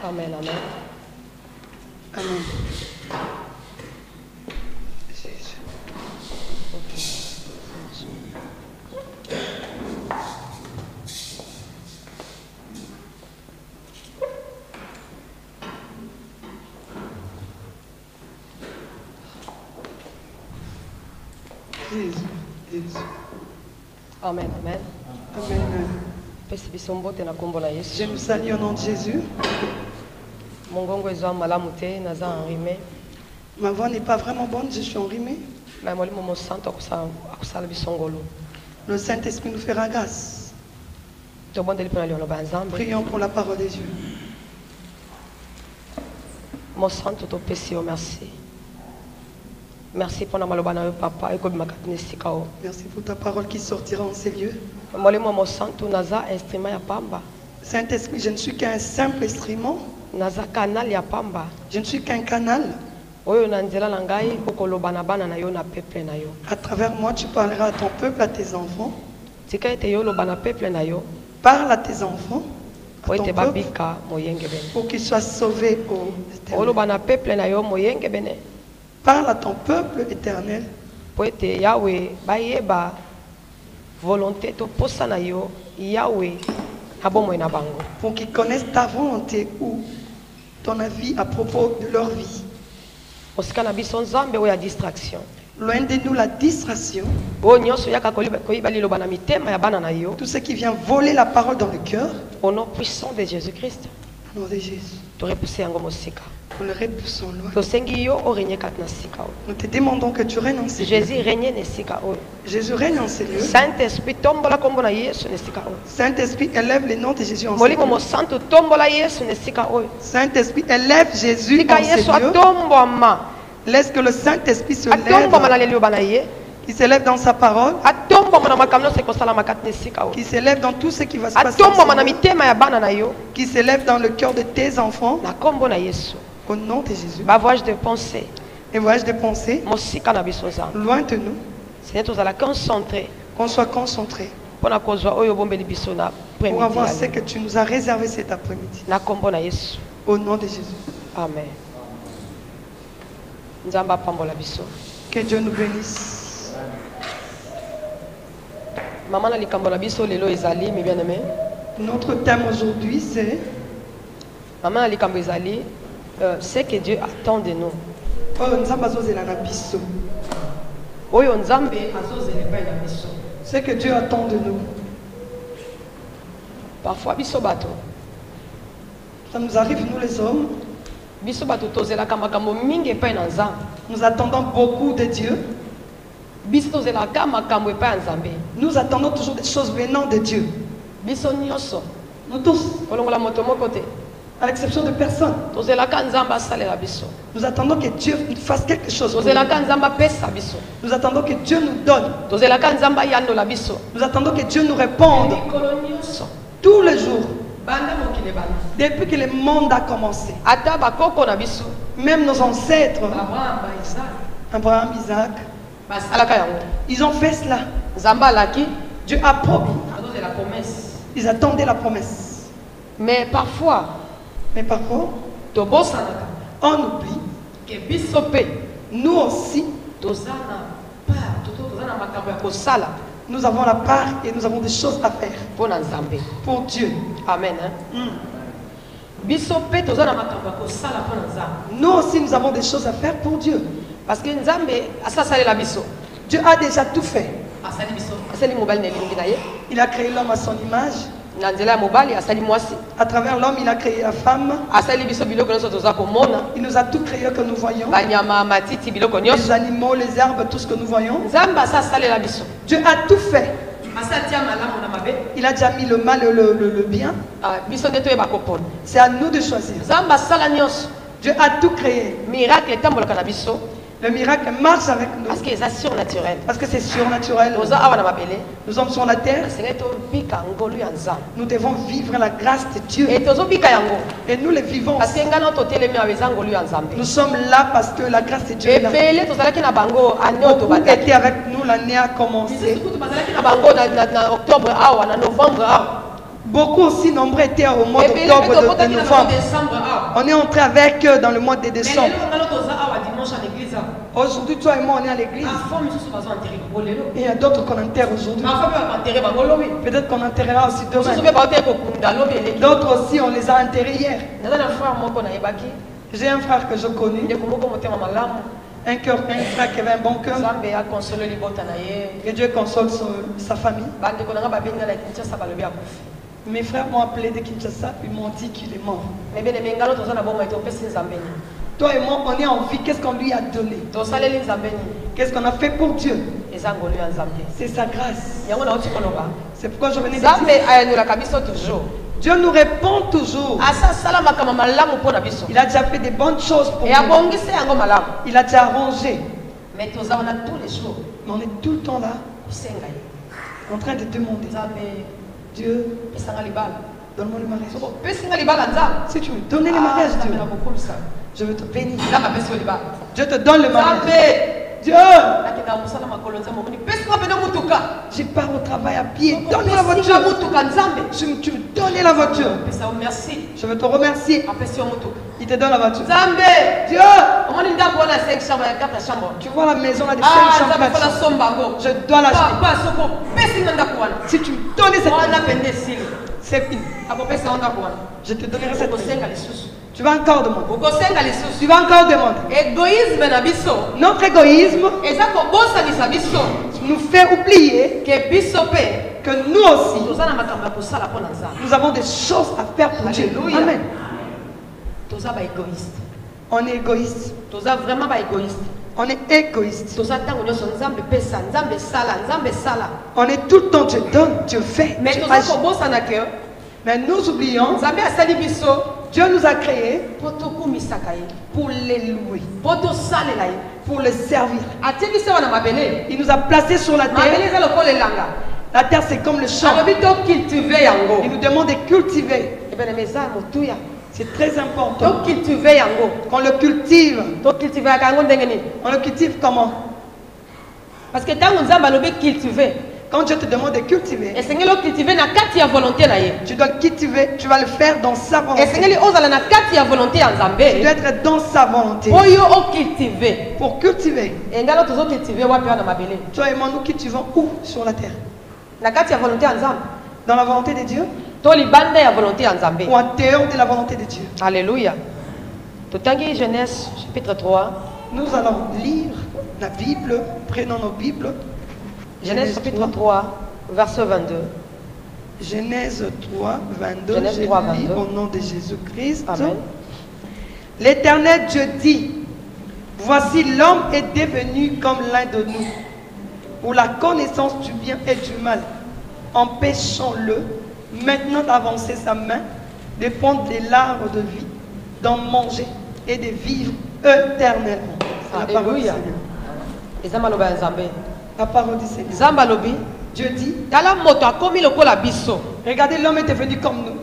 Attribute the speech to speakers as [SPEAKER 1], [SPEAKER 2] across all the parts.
[SPEAKER 1] Amen, amen.
[SPEAKER 2] Amen. Jésus.
[SPEAKER 1] Amen, amen.
[SPEAKER 2] Amen. Je nous salue au nom de Jésus. Ma voix n'est pas vraiment bonne, je suis enrhumée. Le Saint-Esprit nous fera grâce. Prions pour la parole des dieux.
[SPEAKER 1] Mon sang, tout au péché, merci. Merci pour la papa.
[SPEAKER 2] Merci pour ta parole qui sortira en ces lieux. Saint-Esprit, je ne suis qu'un simple instrument. Je ne suis qu'un canal. À travers moi, tu parleras à ton peuple, à tes enfants. Parle à tes enfants, à ton peuple, pour qu'ils soient sauvés au Éternel. Parle à ton peuple éternel. Pour qu'ils connaissent ta volonté ou ton avis à propos de leur vie. Loin de nous la distraction. Tout ce qui vient voler la parole dans le cœur.
[SPEAKER 1] Au nom puissant de Jésus-Christ.
[SPEAKER 2] Au nom de Jésus. Nous le repoussons loin. Nous te demandons que tu règnes en ces lieux.
[SPEAKER 1] Jésus règne
[SPEAKER 2] Jésus règne en ces lieux.
[SPEAKER 1] Saint-Esprit,
[SPEAKER 2] Saint-Esprit, élève le nom de Jésus en ces lieux. Saint-Esprit, élève Jésus en ces lieux. Laisse que le Saint-Esprit se lève. Qui s'élève dans sa parole. Qui s'élève dans tout ce qui va se passer. Qui s'élève dans le cœur de tes enfants. Au nom de Jésus.
[SPEAKER 1] Ma voyage de pensée.
[SPEAKER 2] Et voyage de pensée. Loin de nous. Qu'on soit concentré. Pour avoir ce que tu nous as réservé cet après-midi. Au nom de Jésus.
[SPEAKER 1] Amen.
[SPEAKER 2] Que Dieu nous bénisse.
[SPEAKER 1] Maman na likambo na biso lelo ezali mi bien aimé.
[SPEAKER 2] Notre thème aujourd'hui c'est
[SPEAKER 1] maman na likambo ezali ce que Dieu attend de nous.
[SPEAKER 2] Oyo nzambe azozela na biso.
[SPEAKER 1] Oyo nzambe azozela epai na biso.
[SPEAKER 2] Ce que Dieu attend de nous.
[SPEAKER 1] Parfois biso bato.
[SPEAKER 2] Ça nous arrive nous les hommes.
[SPEAKER 1] Biso bato tozela makambo mingi epai na Nzambe.
[SPEAKER 2] Nous attendons beaucoup de Dieu.
[SPEAKER 1] Nous
[SPEAKER 2] attendons toujours des choses venant de Dieu. Nous tous. À l'exception de personne. Nous attendons que Dieu nous fasse quelque chose. Nous attendons que Dieu nous donne. Nous attendons que Dieu nous réponde. Tous les jours. Depuis que le monde a commencé. Même nos ancêtres. Abraham, Isaac. Ils ont fait cela. Dieu a promis. Ils attendaient la promesse.
[SPEAKER 1] Mais parfois,
[SPEAKER 2] on oublie que nous aussi, nous avons la part et nous avons des choses à faire pour Dieu.
[SPEAKER 1] Amen.
[SPEAKER 2] Nous aussi, nous avons des choses à faire pour Dieu.
[SPEAKER 1] Parce que
[SPEAKER 2] Dieu a déjà tout fait. Il a créé l'homme à son image. À travers l'homme, il a créé la femme. Il nous a tout créé que nous voyons. Les animaux, les herbes, tout ce que nous voyons. Dieu a tout fait. Il a déjà mis le mal et le bien. C'est à nous de choisir. Dieu a tout créé. Le miracle marche avec nous.
[SPEAKER 1] Parce que c'est surnaturel.
[SPEAKER 2] Parce que c'est surnaturel. Nous sommes sur la terre. Nous devons vivre la grâce de Dieu. Et nous le vivons. Nous sommes là parce que la grâce de Dieu est là. Beaucoup étaient avec nous, l'année a commencé. Beaucoup aussi nombreux étaient au mois d'octobre, de novembre. On est entré avec eux dans le mois de décembre. Aujourd'hui, toi et moi, on est à l'église. Et il y a d'autres qu'on enterre aujourd'hui. Peut-être qu'on enterrera aussi demain. D'autres aussi, on les a enterrés hier. J'ai un frère que je connais. Un frère qui avait un bon cœur. Que Dieu console sa famille. Mes frères m'ont appelé de Kinshasa, ils m'ont dit qu'il est mort. Toi et moi, on est en vie. Qu'est-ce qu'on lui a donné? Qu'est-ce qu'on a fait pour Dieu? C'est sa grâce. C'est pourquoi je venais dire. Dieu nous répond toujours. Il a déjà fait des bonnes choses pour nous. Il a déjà arrangé. Mais on est tout le temps là, en train de demander. Dieu, donne-moi le mariage. Si tu veux donner le mariage, Dieu, je veux te bénir. Dieu te donne le mariage. Dieu, je pars au travail à pied. Donne-moi la voiture. Tu me donnes la voiture. Je veux te remercier. Il te donne la voiture. Dieu, tu vois la maison là de 5 chambres. Je dois l'acheter. Si tu me donnes cette maison, c'est fini. Je te donnerai cette maison. Tu vas encore demander. Tu vas encore demander. Notre égoïsme nous fait oublier que nous aussi, nous avons des choses à faire pour Dieu. Amen. On est égoïste. On est égoïste. On est tout le temps, Dieu donne, Dieu fait. Mais nous oublions, Dieu nous a créés pour les louer, pour les servir. Il nous a placés sur la terre. La terre, c'est comme le champ. Il nous demande de cultiver. C'est très important. Qu'on le cultive. On le cultive comment? Parce que quand Dieu te demande de cultiver, tu dois le cultiver, tu vas le faire dans sa volonté. Tu dois être dans sa volonté. Pour cultiver. Toi et moi, nous cultivons où sur la terre? Dans la volonté de Dieu? Ou en dehors de la volonté de Dieu?
[SPEAKER 1] Alléluia. Genèse chapitre 3.
[SPEAKER 2] Nous allons lire la Bible. Prenons nos Bibles.
[SPEAKER 1] Genèse chapitre 3, verset 22.
[SPEAKER 2] Genèse 3, 22.
[SPEAKER 1] Genèse 3, 22.
[SPEAKER 2] Au nom de Jésus-Christ. L'Éternel Dieu dit: voici, l'homme est devenu comme l'un de nous, pour la connaissance du bien et du mal. Empêchons-le maintenant d'avancer sa main, de prendre de l'arbre de vie, d'en manger et de vivre éternellement. C'est la parole du Seigneur. La parole du Seigneur. Dieu dit: regardez, l'homme est devenu comme nous.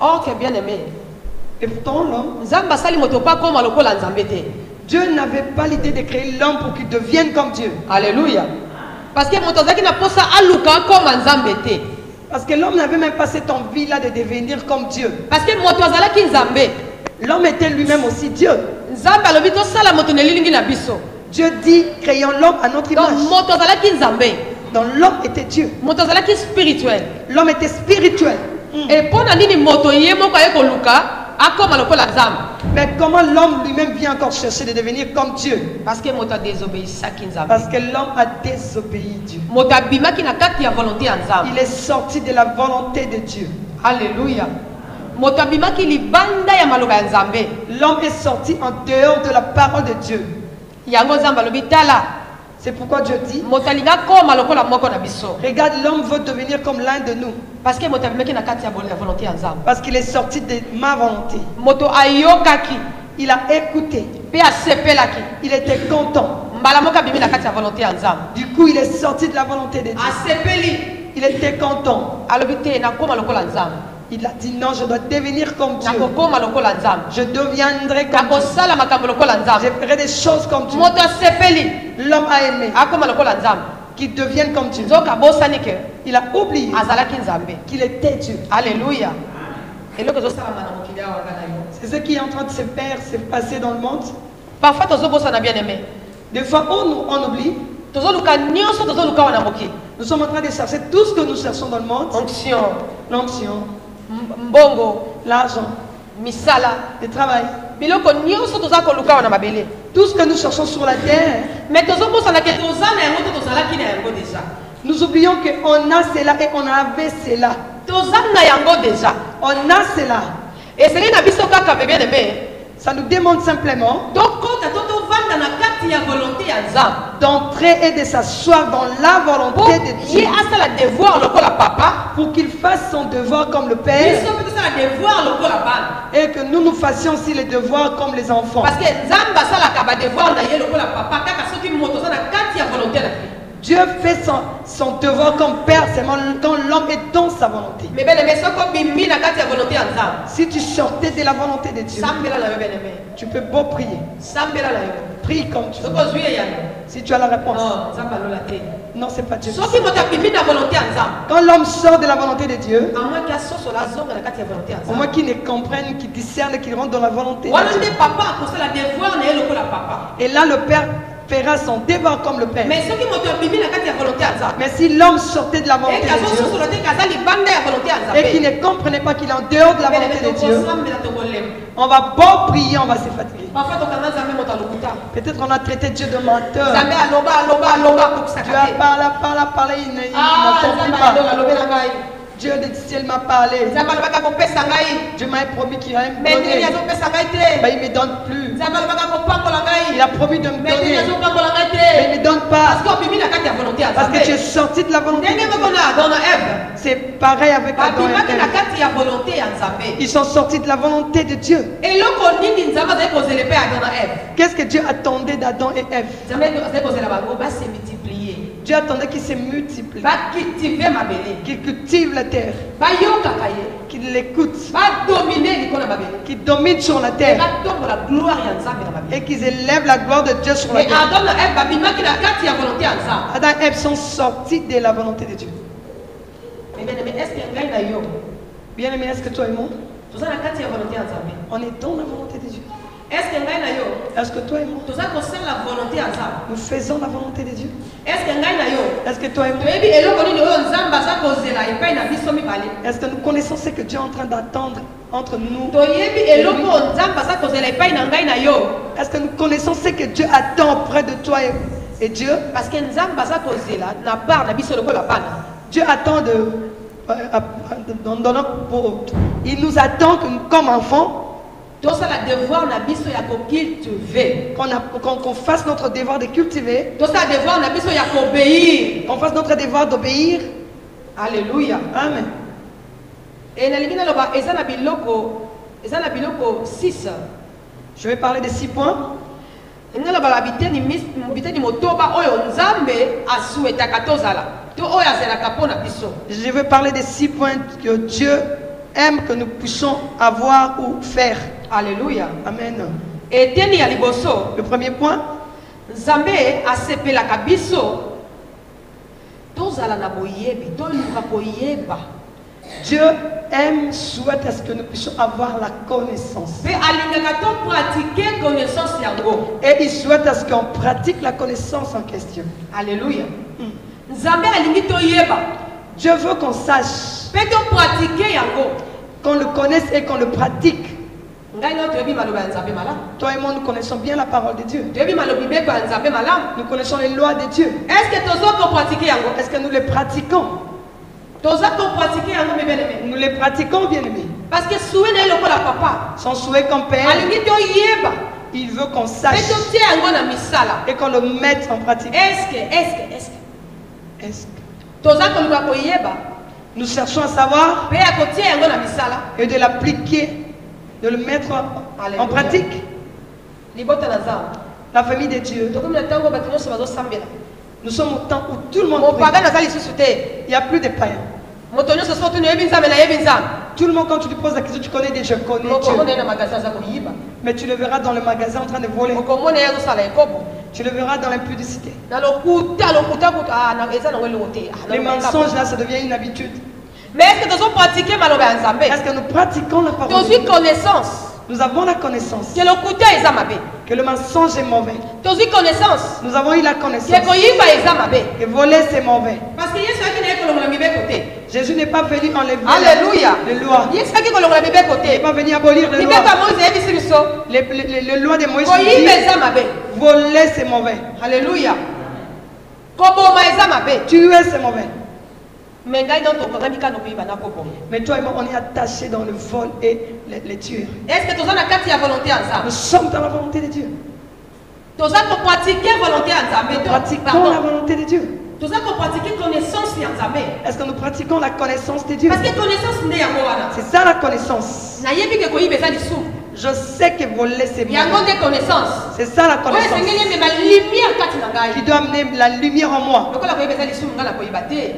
[SPEAKER 1] Oh, que bien aimé.
[SPEAKER 2] Et pourtant, l'homme, Dieu n'avait pas l'idée de créer l'homme pour qu'il devienne comme Dieu.
[SPEAKER 1] Alléluia. Parce que
[SPEAKER 2] l'homme n'avait même pas cette envie-là de devenir comme Dieu. Parce que l'homme était lui-même aussi Dieu. Dieu dit: créons l'homme à notre image. Donc l'homme était Dieu. L'homme était spirituel. Et mais comment l'homme lui-même vient encore chercher de devenir comme Dieu? Parce que l'homme a désobéi Dieu. Il est sorti de la volonté de Dieu. Alléluia. L'homme est sorti en dehors de la parole de Dieu. C'est pourquoi Dieu dit: regarde, l'homme veut devenir comme l'un de nous. Parce qu'il est sorti de ma volonté. Il a écouté. Il était content. Du coup, il est sorti de la volonté de Dieu. Il était content. Il a dit: non, je dois devenir comme Dieu. Je deviendrai comme Dieu. Je ferai des choses comme Dieu. L'homme a aimé. qu'il devienne comme Dieu. Il a oublié qu'il était Dieu.
[SPEAKER 1] Alléluia.
[SPEAKER 2] C'est ce qui est en train de se faire, se passer dans le monde.
[SPEAKER 1] Parfois, bien aimé.
[SPEAKER 2] Des fois, on oublie. Nous sommes en train de chercher tout ce que nous cherchons dans le monde. L'onction, l'argent, le travail. Tout ce que nous cherchons sur la terre. Nous oublions qu'on a cela et on avait cela. On a cela.
[SPEAKER 1] Et c'est bien aimé.
[SPEAKER 2] Ça nous demande simplement d'entrer et de s'asseoir dans la volonté de Dieu pour qu'il fasse son devoir comme le Père et que nous fassions aussi les devoirs comme les enfants. Dieu fait son devoir comme Père seulement quand l'homme est dans sa volonté. Si tu sortais de la volonté de Dieu, tu peux beau prier. Prie comme tu veux. Si tu as la réponse. Non, c'est pas Dieu. Quand l'homme sort de la volonté de Dieu, au moins qu'il ne comprenne, qu'il discerne, qu'il rentre dans la volonté de Dieu. Et là, le Père fera son devoir comme le Père. Mais si l'homme sortait de la volonté de Dieu et qu'il ne comprenait pas qu'il est en dehors de la volonté de Dieu, on va beau prier, on va se fatiguer. Peut-être on a traité Dieu de menteur. Dieu a parlé, il n'entend pas. Dieu du ciel m'a parlé. Dieu m'a promis qu'il allait me donner. Mais il ne me donne plus. Il a promis de me donner. Mais il ne me donne pas. Parce que tu es sorti de la volonté de Dieu. C'est pareil avec Adam et Ève. Ils sont sortis de la volonté de Dieu. Qu'est-ce que Dieu attendait d'Adam et Ève? Dieu attendait qu'ils se multiplient, qu'ils cultivent la terre, qu'ils l'écoutent, qu'ils dominent sur la terre et qu'ils élèvent la gloire de Dieu sur la terre. Adam et Ève sont sortis de la volonté de Dieu. Bien aimé, est-ce que toi et moi, on est dans la volonté de Dieu? Est-ce que toi et moi, nous faisons la volonté de Dieu? Est-ce que toi et moi, est-ce que nous connaissons ce que Dieu est en train d'attendre entre nous? Est-ce que nous connaissons ce que Dieu attend auprès de toi et Dieu? Parce que Dieu attend il nous attend comme enfants. Qu'on fasse notre devoir de cultiver. Qu'on fasse notre devoir d'obéir.
[SPEAKER 1] Alléluia.
[SPEAKER 2] Amen. Je vais parler de 6 points. Je vais parler de 6 points que Dieu aime que nous puissions avoir ou faire.
[SPEAKER 1] Alléluia.
[SPEAKER 2] Amen.
[SPEAKER 1] Le
[SPEAKER 2] premier point. Dieu aime, souhaite à ce que nous puissions avoir la connaissance. Et il souhaite à ce qu'on pratique la connaissance en question.
[SPEAKER 1] Alléluia.
[SPEAKER 2] Dieu veut qu'on sache, qu'on le connaisse et qu'on le pratique. Toi et moi, nous connaissons bien la parole de Dieu. Nous connaissons les lois de Dieu. Est-ce que nous les pratiquons? Nous les pratiquons, bien aimés.
[SPEAKER 1] Parce que
[SPEAKER 2] son souhait comme Père, il veut qu'on sache et qu'on le mette en pratique. Est-ce que nous cherchons à savoir et de l'appliquer, de le mettre en pratique? La famille de Dieu. Nous sommes au temps où tout le monde prie. Il n'y a plus de païens. Tout le monde, quand tu lui poses la question, tu connais déjà, je connais Dieu. Mais tu le verras dans le magasin en train de voler. Tu le verras dans l'impudicité. Les mensonges là, ça devient une habitude.
[SPEAKER 1] Mais est-ce que nous pratiquons
[SPEAKER 2] Est-ce que nous pratiquons la parole de Dieu? Nous avons la connaissance que le mensonge est mauvais. Nous avons eu la connaissance que voler c'est mauvais.
[SPEAKER 1] Parce que
[SPEAKER 2] Jésus n'est pas venu enlever les lois. Il n'est pas venu abolir les lois. Les lois de Moïse disent voler c'est mauvais.
[SPEAKER 1] Alléluia.
[SPEAKER 2] Tuer c'est mauvais.
[SPEAKER 1] Mais
[SPEAKER 2] toi et moi, on est attachés dans le vol et les tueurs.
[SPEAKER 1] Est-ce que tu as la volonté ensemble?
[SPEAKER 2] Nous sommes dans la volonté de Dieu.
[SPEAKER 1] Nous pratiquons
[SPEAKER 2] la volonté de Dieu. Est-ce que nous pratiquons la connaissance de Dieu?
[SPEAKER 1] Parce que connaissance
[SPEAKER 2] c'est ça la connaissance. Je sais que voler c'est mauvais. C'est ça la connaissance. Qui doit amener la lumière en moi.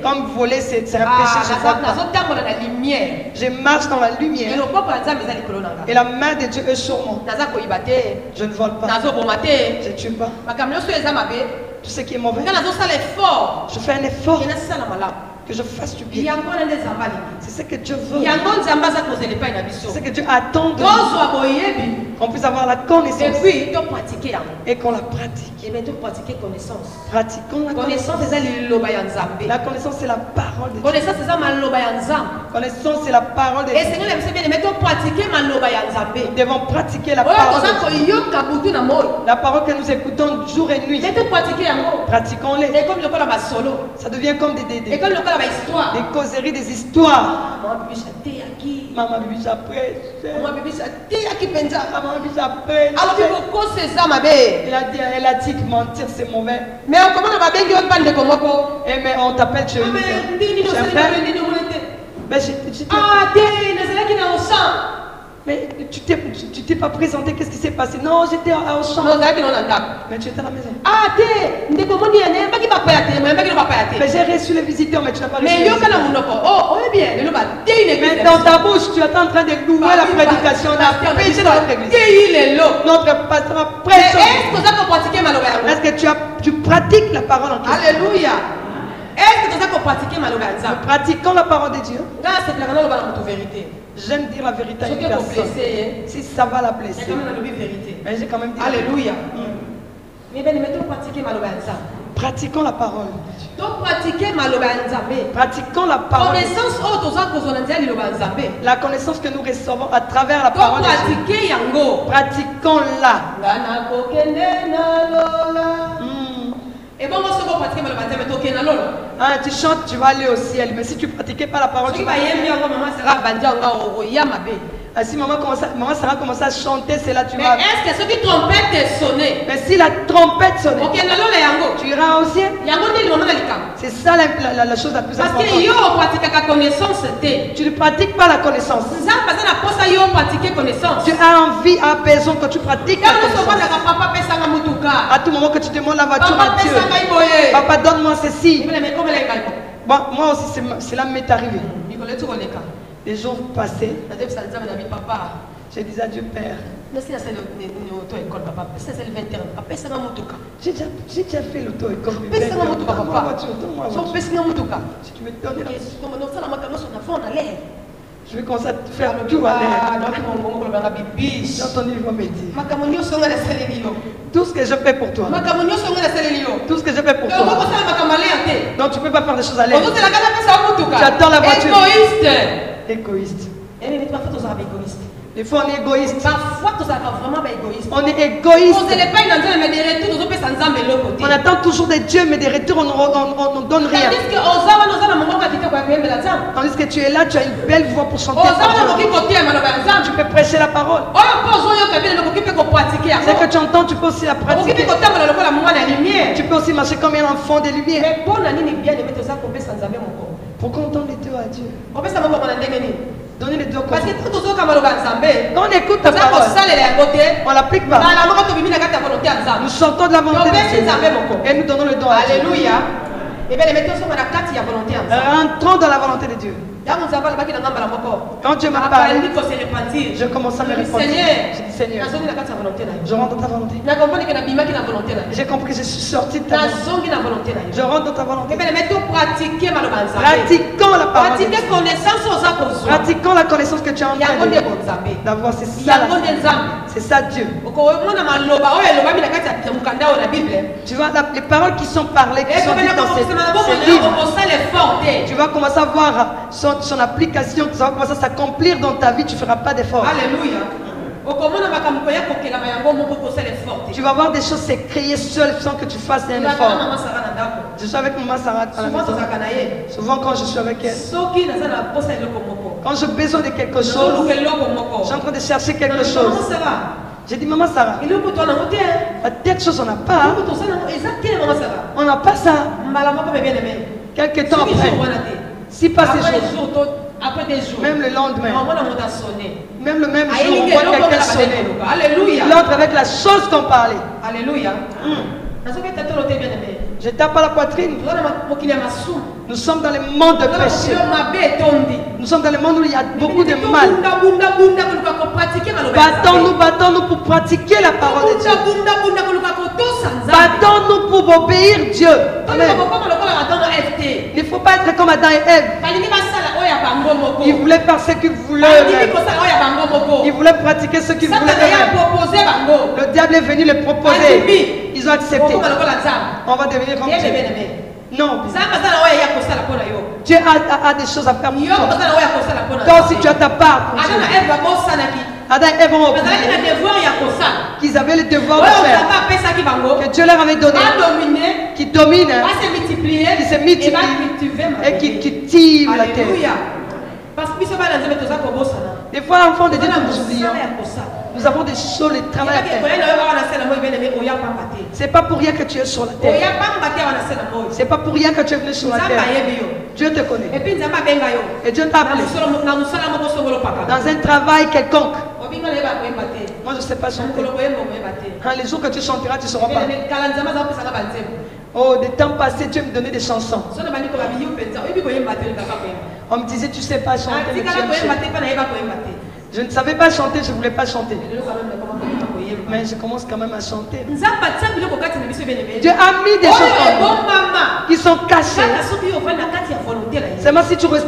[SPEAKER 2] Comme voler c'est un péché, je vois pas. Je marche dans la lumière. Et la main de Dieu est sur moi. Je ne vole pas. Je ne tue pas. Tout ce qui est mauvais. Je fais un effort que je fasse du bien. C'est ce que Dieu veut. C'est ce que Dieu attend de nous. Qu'on puisse avoir la connaissance. Et qu'on la pratique. Pratiquons la connaissance. La connaissance c'est la parole de Dieu. Connaissance c'est la parole de Dieu. Nous devons pratiquer la parole de Dieu. La parole que nous écoutons jour et nuit. Pratiquons-les. Ça devient comme des causeries, des histoires. Maman bibi ça prêche. Maman bibi ça prêche. Elle a dit que mentir c'est mauvais. Mais on t'appelle chez nous. Mais tu t'es pas présenté, qu'est-ce qui s'est passé? Non, j'étais au champ. Mais tu étais à la maison. Mais j'ai reçu les visiteurs, mais tu n'as pas reçu les visiteurs. Mais dans ta bouche, tu es en train de louer la prédication. On a prêché dans notre église. Notre pasteur a prêché. Est-ce que tu pratiques la parole en question?
[SPEAKER 1] Alléluia. Est-ce que tu as pratiqué
[SPEAKER 2] Nous pratiquons la parole de Dieu.
[SPEAKER 1] C'est
[SPEAKER 2] J'aime dire la vérité à une personne. Si ça va la blesser. Mais j'ai quand même dit.
[SPEAKER 1] Alléluia. Mais pratiquons la parole. Donc pratiquons la parole. La connaissance que nous recevons à travers la parole de Dieu. Pratiquons-la. Tu chantes, tu vas aller au ciel. Mais si tu ne pratiquais pas la parole, tu vas si maman Sarah commence à chanter, c'est là tu vas. Mais est-ce que ce qui trompette est sonné?
[SPEAKER 2] Mais si la trompette sonne, tu iras au ciel. C'est ça la chose la plus importante. Tu ne pratiques pas la connaissance. Tu as envie à personne que tu pratiques la connaissance. À tout moment que tu demandes la voiture à Dieu. Papa, donne-moi ceci. Bon, moi aussi, cela m'est arrivé. Les jours passés, j'ai dit à Dieu, Père, j'ai déjà fait l'auto-école. Si tu me donnes je vais commencer à faire tout à l'air. J'ai entendu, il va me dire. Tout ce que je fais pour toi. Tout ce que je fais pour toi. Donc tu ne peux pas faire des choses à l'air. Tu attends la voiture. Égoïste. Des fois on est égoïste. On est égoïste. On attend toujours des dieux, mais des retours on ne donne rien. Tandis que tu es là, tu as une belle voix pour chanter. Tu peux prêcher la parole. Ce que tu entends, tu peux aussi la pratiquer. Tu peux aussi marcher comme un enfant de lumière. Pourquoi on donne les deux à Dieu? Donnez les deux à Dieu. Quand on écoute ta parole, on l'applique pas. Nous chantons de la volonté de Dieu et nous donnons le don à Dieu.
[SPEAKER 1] Alléluia.
[SPEAKER 2] Rentrons dans la volonté de Dieu. Quand Dieu m'a parlé, je commence à me répondre. Je dis Seigneur, je rentre dans ta volonté. J'ai compris que je suis sorti de ta volonté. Je rentre dans ta volonté. Pratiquons la parole. Pratiquons la connaissance que tu as en train d'avoir. C'est ça. C'est ça Dieu. Tu vois, les paroles qui sont parlées, qui sont dites dans ces livres, tu vas commencer à voir son application, ça va commencer à s'accomplir dans ta vie, tu ne feras pas d'effort.
[SPEAKER 1] Alléluia.
[SPEAKER 2] Tu vas voir des choses s'écrier seul sans que tu fasses un effort. Je suis avec maman Sarah à la maison. Souvent quand je suis avec elle, quand j'ai besoin de quelque chose, je suis en train de chercher quelque chose. J'ai dit maman Sarah, quelque chose on n'a pas. On n'a pas ça. Quelques temps après, si passe des jours,
[SPEAKER 1] après des jours,
[SPEAKER 2] même le lendemain, même le même jour,
[SPEAKER 1] on
[SPEAKER 2] voit quelqu'un sonner.
[SPEAKER 1] Alléluia.
[SPEAKER 2] Il entre avec la chose qu'on parlait.
[SPEAKER 1] Alléluia.
[SPEAKER 2] Je tape à la poitrine. Nous sommes dans le monde de péché. Nous sommes dans le monde où il y a beaucoup de mal. Battons-nous pour pratiquer la parole de Dieu. Battons-nous pour obéir Dieu. Amen. Il ne faut pas être comme Adam et Ève. Ils voulaient faire ce qu'ils voulaient. Ils voulaient pratiquer ce qu'ils voulaient. Le diable est venu les proposer. Ils ont accepté. On va devenir comme Dieu. Non. Dieu a des choses à faire pour toi. Toi aussi tu as ta part pour Dieu. Adam et Ève ont oublié qu'ils avaient le devoir de faire, que Dieu leur avait donné, qui domine, qui se multiplie et qui tire la terre. Des fois, l'enfant de Dieu, nous oublions. Nous avons des choses, le travail à faire. C'est pas pour rien que tu es sur la terre. C'est pas pour rien que tu es venu sur la terre. Dieu te connaît. Et Dieu t'a appelé dans un travail quelconque. Moi je ne sais pas chanter. Les jours que tu chanteras, tu ne sauras pas. Oh, des temps passés, Dieu me donnait des chansons. On me disait, tu ne sais pas chanter. Je ne savais pas chanter, je ne voulais pas chanter. Mais je commence quand même à chanter. Dieu a mis des choses qui sont cachées. Seulement si tu restes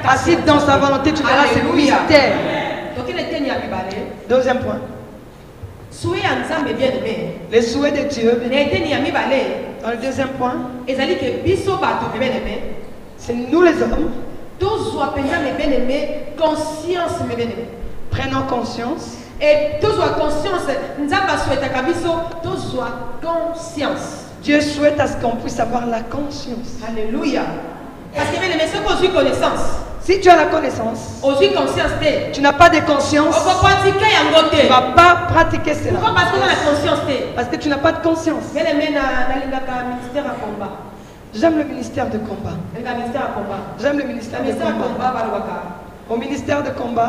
[SPEAKER 2] assis dans sa volonté, tu verras ce mystère. Deuxième point. Les souhaits de Dieu. Dans le deuxième point, c'est nous les hommes. Prenons conscience.
[SPEAKER 1] Et
[SPEAKER 2] Dieu souhaite à ce qu'on puisse avoir la conscience.
[SPEAKER 1] Alléluia. Parce que c'est connaissance.
[SPEAKER 2] Si tu as la connaissance, tu n'as pas de conscience, tu ne vas pas pratiquer cela.
[SPEAKER 1] Pourquoi? Parce qu'on a la conscience.
[SPEAKER 2] Parce que tu n'as pas de conscience. J'aime le ministère de combat. J'aime le ministère de combat. Au ministère de combat,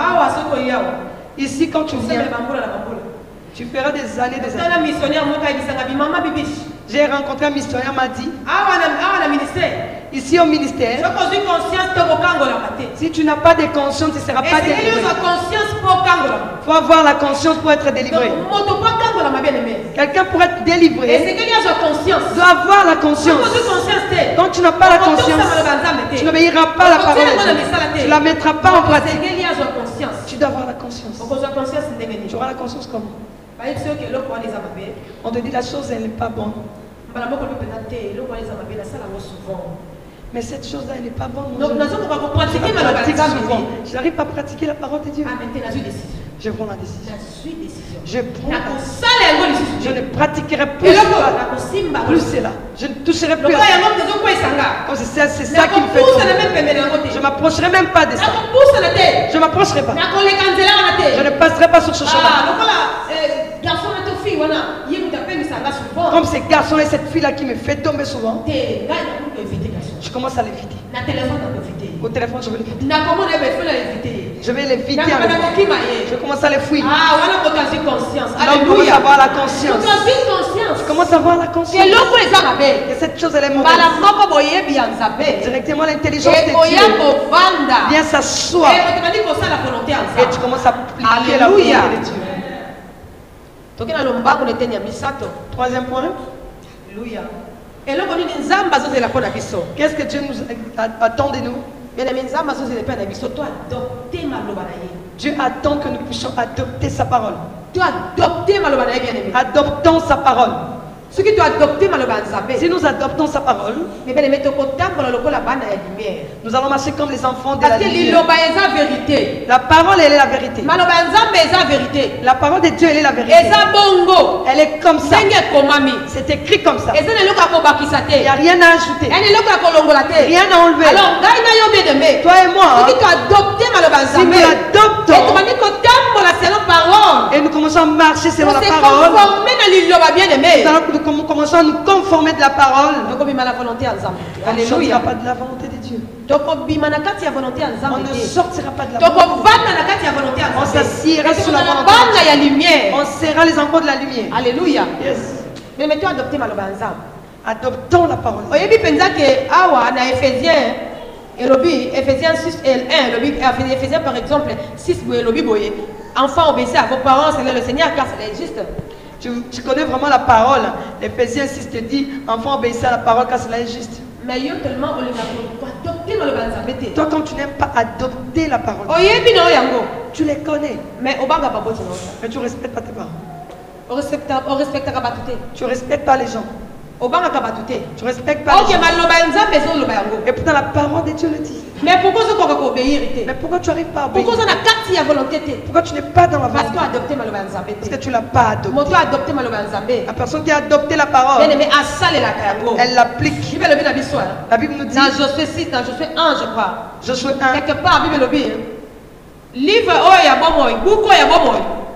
[SPEAKER 2] ici quand tu viens, tu feras des années, des années. J'ai rencontré un missionnaire, m'a dit, ici au ministère, si tu n'as pas de conscience, tu ne seras pas délivré. Il faut avoir la conscience pour être délivré. Quelqu'un pour être délivré doit avoir la conscience. Quand tu n'as pas la conscience, tu n'obéiras pas à la parole de Dieu. Tu ne la mettras pas en pratique. Tu dois avoir la conscience. Tu auras la conscience comment? On te dit la chose, elle n'est pas bonne. Mais cette chose-là, elle n'est pas bonne. Je n'arrive pas à pratiquer la parole de Dieu. Je prends la décision. Je prends la décision. Je ne pratiquerai plus cela. Je ne toucherai plus à ça. C'est ça qui me fait tout. Je ne m'approcherai même pas de ça. Je ne m'approcherai pas. Je ne passerai pas sur ce chemin. Comme ces garçons et cette fille-là qui me fait tomber souvent, je commence à l'éviter. Au téléphone, je vais l'éviter. Je vais l'éviter. Je commence à les fuir.
[SPEAKER 1] Ah, on a conscience.
[SPEAKER 2] Donc, on commence à avoir la conscience.
[SPEAKER 1] conscience.
[SPEAKER 2] Tu commences à avoir la conscience. Et cette chose, elle est mauvaise. Directement, l'intelligence de Dieu vient s'asseoir. Et tu commences à appliquer la volonté de Dieu. Troisième point.
[SPEAKER 1] Alléluia.
[SPEAKER 2] Qu'est-ce que Dieu nous attend de nous? Dieu attend que nous puissions adopter sa parole. Adoptons sa parole. Si nous adoptons sa parole, nous allons marcher comme les enfants de la lumière. La parole, elle est la vérité. La parole de Dieu, elle est la vérité. Elle est comme ça. C'est écrit comme ça. Il n'y a rien à ajouter. Rien à enlever.
[SPEAKER 1] Alors,
[SPEAKER 2] toi et moi, si nous l'adoptons et nous commençons à marcher selon la parole, nous commençons à nous conformer de la parole. Alléluia. On ne sortira pas de la volonté de Dieu. On ne sortira pas de la volonté de Dieu. On s'assiera sur la volonté de Dieu. On sera les enfants de la lumière.
[SPEAKER 1] Alléluia.
[SPEAKER 2] Yes.
[SPEAKER 1] Mais tu adopter
[SPEAKER 2] adoptons la parole.
[SPEAKER 1] Éphésiens 6 et 1, Éphésiens par exemple 6, enfants obéissez à vos parents, c'est le Seigneur car c'est juste.
[SPEAKER 2] Tu connais vraiment la parole. Éphésiens 6 te dit, enfants obéissez à la parole car cela est juste.
[SPEAKER 1] Mais
[SPEAKER 2] toi quand tu n'aimes pas adopter la parole, tu les connais.
[SPEAKER 1] Mais
[SPEAKER 2] tu ne respectes pas tes parents. Tu ne respectes pas les gens. Tu respectes pas les gens. Et pourtant la parole de Dieu le dit.
[SPEAKER 1] Mais pourquoi
[SPEAKER 2] tu n'arrives pas à obéir? Pourquoi tu n'es pas dans la volonté? Parce que tu ne l'as pas adopté. La personne qui a adopté la parole, elle l'applique. La Bible nous dit
[SPEAKER 1] dans Josué 6, dans Josué 1 je crois.
[SPEAKER 2] Josué 1.
[SPEAKER 1] Quelque part la Bible dit livre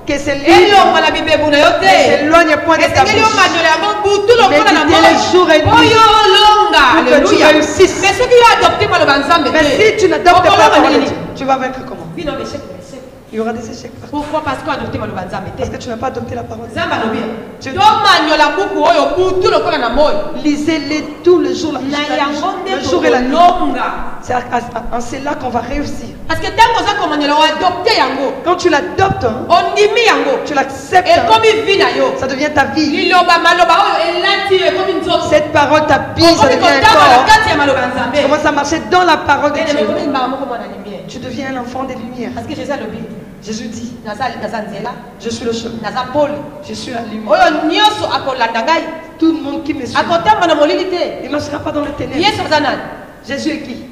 [SPEAKER 2] que c'est l'éloigne point de ta bouche. Méditez les jours et nuits pour que tu réussisses.
[SPEAKER 1] Mais ceux qui ont adopté
[SPEAKER 2] mais si tu n'adoptes pas la parole de Dieu, tu vas vaincre comment? Il y aura des échecs.
[SPEAKER 1] Pourquoi? Parce
[SPEAKER 2] que tu n'as pas adopté la parole. Lisez-les tout le jour, le jour et la nuit. C'est en cela qu'on va réussir.
[SPEAKER 1] Parce que
[SPEAKER 2] quand tu l'adoptes, tu l'acceptes, ça devient ta vie. Cette parole t'habille, ça devient un corps. Tu commences à marcher dans la parole de Dieu. Tu deviens un enfant des lumières.
[SPEAKER 1] Parce que
[SPEAKER 2] Jésus dit, je suis le chemin, je suis la lumière. Tout le monde qui me suit, il ne marchera pas dans les ténèbres. Jésus est qui?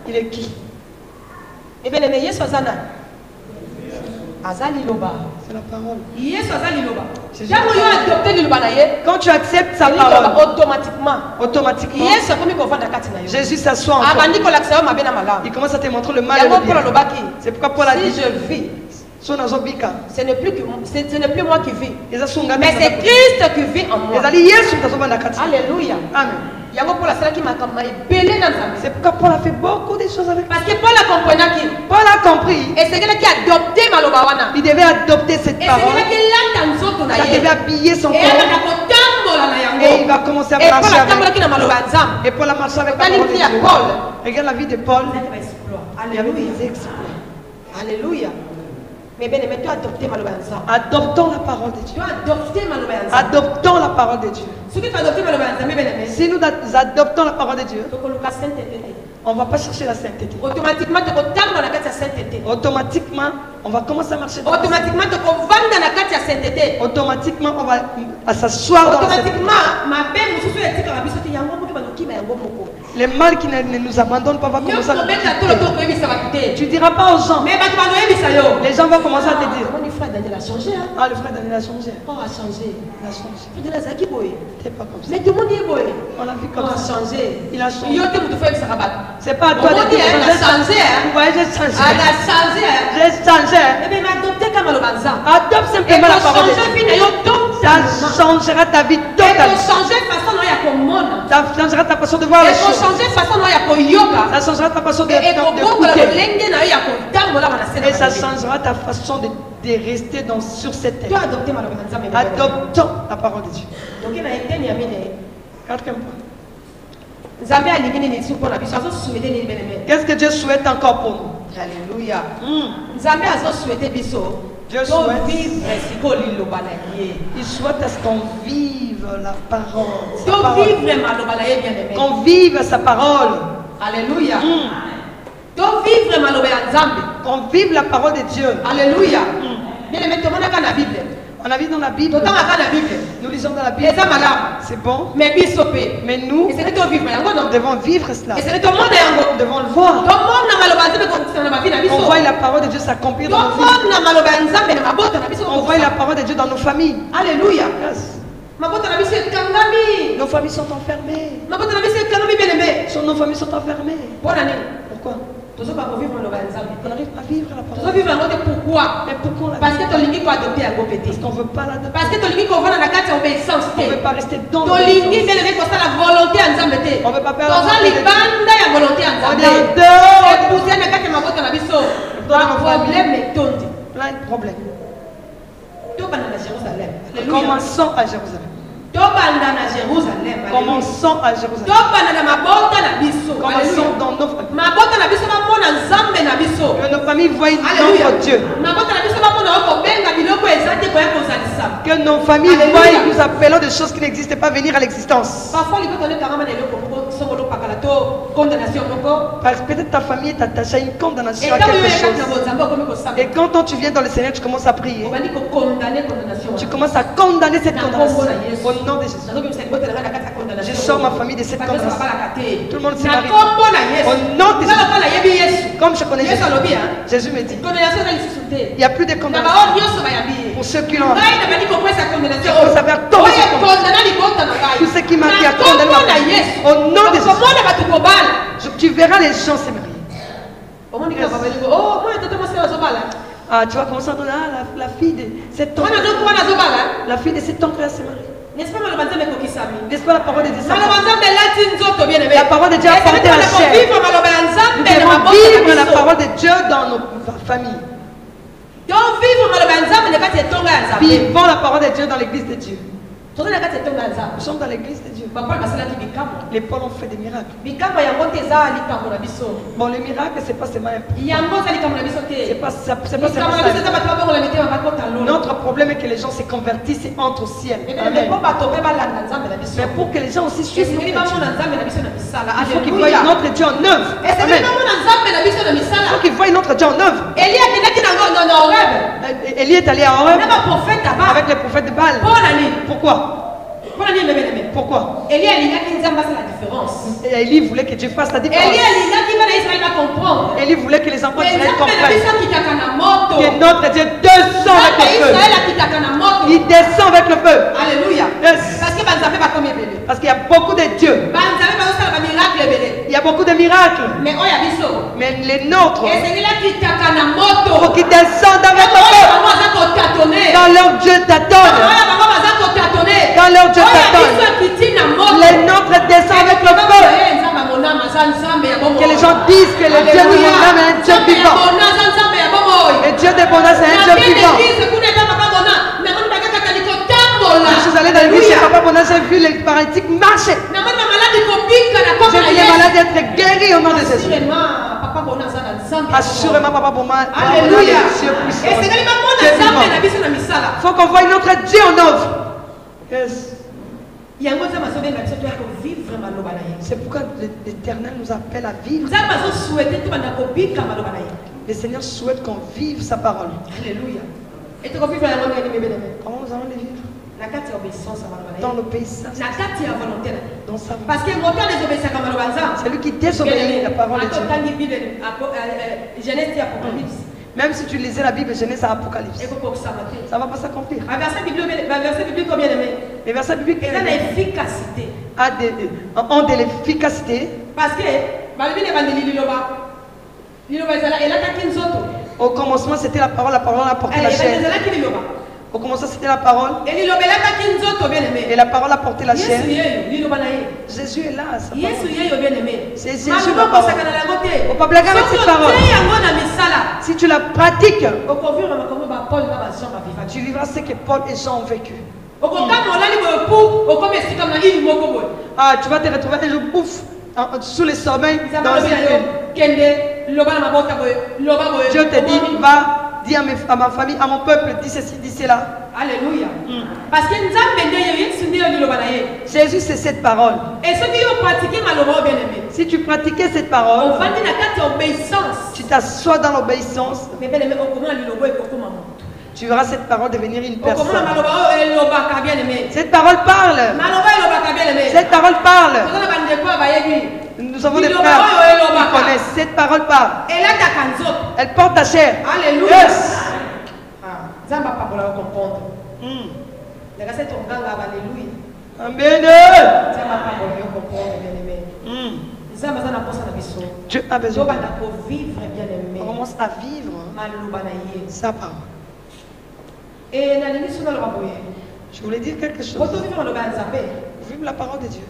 [SPEAKER 2] Il est qui? C'est la parole. Quand tu acceptes sa parole, automatiquement, Jésus s'assoit en toi. Il commence à te montrer le mal et le bien. C'est pourquoi Paul a dit,
[SPEAKER 1] si je vis, ce n'est plus moi qui vis, mais c'est Christ qui vit en moi. Alléluia.
[SPEAKER 2] Amen. C'est pourquoi Paul a fait beaucoup de choses avec.
[SPEAKER 1] Parce que Paul a compris.
[SPEAKER 2] Et c'est quelqu'un qui a adopté Malobana. Il devait adopter cette parole. Il devait habiller son corps. Et il va commencer à marcher avec. Et Paul a marché avec la parole de Dieu. Regarde la vie de Paul. Il y avait des exploits.
[SPEAKER 1] Alléluia. Mais bien, tu adopté Malobana.
[SPEAKER 2] Adoptons la parole de Dieu. Adoptons la parole de Dieu. Si nous adoptons la parole de Dieu, on ne va pas chercher la sainteté. Automatiquement, on va commencer à marcher dans la sainteté. Automatiquement, on va s'asseoir dans la sainteté. Les mal qui ne nous abandonnent pas va commencer à nous quitter. Tu ne diras pas aux gens. Les gens vont commencer à te dire.
[SPEAKER 1] Le frère Daniel a changé.
[SPEAKER 2] Ah, le frère Daniel a changé.
[SPEAKER 1] Oh, a changé.
[SPEAKER 2] Il a changé.
[SPEAKER 1] T'es
[SPEAKER 2] pas comme ça.
[SPEAKER 1] Mais tout le monde est boy.
[SPEAKER 2] On l'a vu comme ça.
[SPEAKER 1] Il a changé.
[SPEAKER 2] C'est pas à toi de dire.
[SPEAKER 1] Il a changé.
[SPEAKER 2] Ouais, j'ai changé.
[SPEAKER 1] Il a changé.
[SPEAKER 2] J'ai changé.
[SPEAKER 1] Mais adopté comme le banza.
[SPEAKER 2] Adopte simplement la parole de Dieu. Ça changera ta vie totalement. Ça changera ta façon de voir les choses. Ça changera ta façon d'écouter. Et ça changera ta façon de rester sur cette terre. Adoptons la parole de Dieu. Quatrième point. Qu'est-ce que Dieu souhaite encore pour nous?
[SPEAKER 1] Alléluia.
[SPEAKER 2] Dieu souhaite. Il souhaite à ce qu'on vive la parole. Qu'on vive sa parole.
[SPEAKER 1] Alléluia.
[SPEAKER 2] Qu'on vive la parole de Dieu.
[SPEAKER 1] Alléluia.
[SPEAKER 2] On a vu dans la Bible. Nous lisons dans la Bible. C'est bon. Mais nous, nous devons vivre cela. Nous devons le voir. On voit la parole de Dieu s'accomplir dans nos vies. On voit la parole de Dieu dans nos familles.
[SPEAKER 1] Alléluia.
[SPEAKER 2] Yes. Nos familles sont enfermées. Nos familles sont enfermées. Pourquoi? On n'arrive pas à vivre la parole.
[SPEAKER 1] Pourquoi?
[SPEAKER 2] Mais pourquoi la
[SPEAKER 1] Parce que tu veux adopter un petit.
[SPEAKER 2] Parce qu'on ne veut pas l'adopter.
[SPEAKER 1] Parce que tu veux qu'on va dans la carte obéissance.
[SPEAKER 2] On ne veut pas rester dans
[SPEAKER 1] l'obéissance.
[SPEAKER 2] l'obéissance.
[SPEAKER 1] La volonté en Zambé.
[SPEAKER 2] On ne veut pas perdre
[SPEAKER 1] la volonté en Zambé.
[SPEAKER 2] Plein de problèmes. Commençons à Jérusalem. Commençons à Jérusalem. Commençons dans nos familles. Que nos familles voient notre Dieu. Que nos familles voient, nous appelons des choses qui n'existent pas venir à l'existence. Parce que peut-être ta famille est attachée à une condamnation à quelque chose. Et quand tu viens dans le Seigneur, tu commences à prier. Tu commences à condamner cette condamnation. Au nom de Jésus. Je sors ma famille de cette condamnation. Tout le monde s'est marié. Au nom de Jésus. Comme je connais Jésus. Jésus me dit, il n'y a plus de condamnation. Pour ceux qui l'ont. Vous savez à tout ce qui m'a dit à condamner. Au nom de Jésus. Tu verras les gens se marier. Ah, tu vas commencer à dire, la fille de cet oncle. La fille de cet oncle s'est mariée. N'est-ce pas la parole de Dieu? La parole de Dieu a porté la chair. Nous devons vivre la parole de Dieu dans nos familles. Vivons la parole de Dieu dans l'église de Dieu. Nous sommes dans l'église de Dieu. Les Paul ont fait des miracles. Bon, les miracles, c'est pas seulement un peu. C'est pas seulement ça. Notre problème est que les gens se convertissent et entrent au ciel. Amen. Mais pour que les gens aussi suivent notre Dieu, il faut qu'ils voient notre Dieu en œuvre. Amen. Il faut qu'ils voient notre Dieu en œuvre. Élie est allé à Horeb avec les prophètes de Baal. Pourquoi? Pourquoi? Élie voulait que Dieu fasse la différence. Élie voulait que les enfants d'Israël comprennent que notre Dieu descend avec le feu. Il descend avec le feu.
[SPEAKER 1] Alléluia.
[SPEAKER 2] Yes. Parce qu'il y a beaucoup de dieux. Il y a beaucoup de miracles. Mais les nôtres, pour qu'ils descendent avec le feu. Quand leur Dieu t'attend. Quand leur Dieu t'attend. Les nôtres descendent avec le feu. Que les gens disent que le Dieu de mon âme est un Dieu vivant. Le Dieu de mon âme est un Dieu vivant. Je suis allé dans l'église chez Papa Bona, j'ai vu les paralytiques marcher. J'ai vu les malades être guéris au nom de Jésus. Assurément, Papa Bona,
[SPEAKER 1] Alléluia.
[SPEAKER 2] Dieu puissant. Il faut qu'on voie notre Dieu en œuvre. Yes. C'est pourquoi l'Éternel nous appelle à vivre. Le Seigneur souhaite qu'on vive sa parole.
[SPEAKER 1] Alléluia.
[SPEAKER 2] Comment nous allons les vivre? Dans l'obéissance. Dans sa
[SPEAKER 1] parce que
[SPEAKER 2] c'est lui qui désobéit la parole de Dieu.
[SPEAKER 1] Genèse et Apocalypse.
[SPEAKER 2] Même si tu lisais la Bible, Genèse à Apocalypse, ça ne va pas s'accomplir. Les versets bibliques ont de l'efficacité.
[SPEAKER 1] Parce que
[SPEAKER 2] au commencement, c'était la parole a porté la chair. Au commencement, c'était la parole. Et la parole a porté la chair. Jésus est là. C'est Jésus la parole. Au pas blaguer avec cette parole. Si tu la la pratiques,
[SPEAKER 1] tu
[SPEAKER 2] tu vivras ce que Paul et Jean ont vécu. Ah, tu vas te retrouver un jour, pouf, sous les sommeils dans une ville. Dieu te dit, va dire à ma famille, à mon peuple, dis ceci, dis cela.
[SPEAKER 1] Alléluia. Parce que
[SPEAKER 2] Jésus, c'est cette parole.
[SPEAKER 1] Et ce qui ont pratiqué malheureusement bien aimé.
[SPEAKER 2] Si tu pratiquais cette parole,
[SPEAKER 1] on va dire la obéissance.
[SPEAKER 2] tu t'assois dans l'obéissance.
[SPEAKER 1] Mais bien aimé,
[SPEAKER 2] tu verras cette parole devenir une personne. Cette
[SPEAKER 1] parole
[SPEAKER 2] parle. Cette parole parle. Nous avons des frères qui connaissent. Cette parole parle. Elle porte ta chair.
[SPEAKER 1] Alléluia.
[SPEAKER 2] Yes. Amen. Dieu a besoin de nous. On commence à vivre sa parole.
[SPEAKER 1] Et
[SPEAKER 2] je voulais dire quelque chose. Vive la parole de Dieu.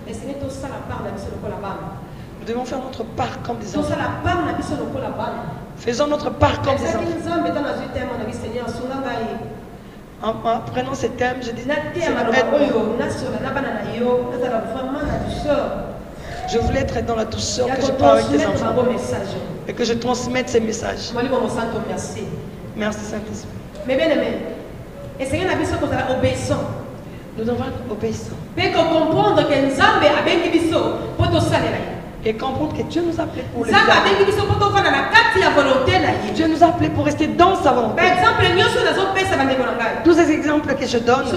[SPEAKER 2] Nous devons faire notre part comme des enfants. Faisons notre part comme des enfants. En prenant ces thèmes, je dis je voulais être dans la douceur que je parle avec des enfants et que je transmette ces messages. Merci Saint-Esprit.
[SPEAKER 1] Mais bien aimé, essayez d'être obéissant.
[SPEAKER 2] Nous devons être obéissants. Et comprendre que Dieu nous a appelés pour le faire. Dieu nous a appelés pour rester dans sa volonté. Tous ces exemples que je donne, si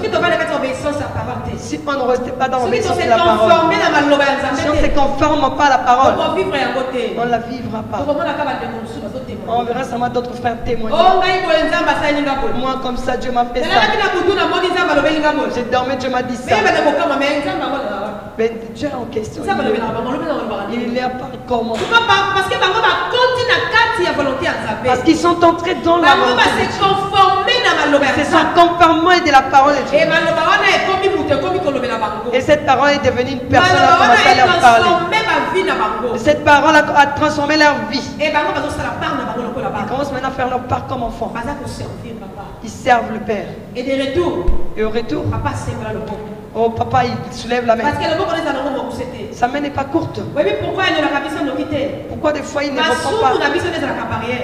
[SPEAKER 2] on ne reste pas dans l'obéissance de la parole, si on ne se conforme pas à la parole, on ne la vivra pas. On verra seulement d'autres frères témoigner. Moi comme ça, Dieu m'a fait ça. J'ai dormi, Dieu m'a dit ça. Mais Dieu est en question. Il n'y a pas comment. Parce qu'ils sont entrés dans la volonté de Dieu. C'est son conformement de la parole de Dieu. Et cette parole est devenue une personne qui a commencé à leur parler. Cette parole a transformé leur vie. Ils commencent maintenant à faire leur part comme enfants. Ils servent le Père. Et au retour, oh papa, il soulève la main. Sa main n'est pas courte. Pourquoi des fois il ne répond pas?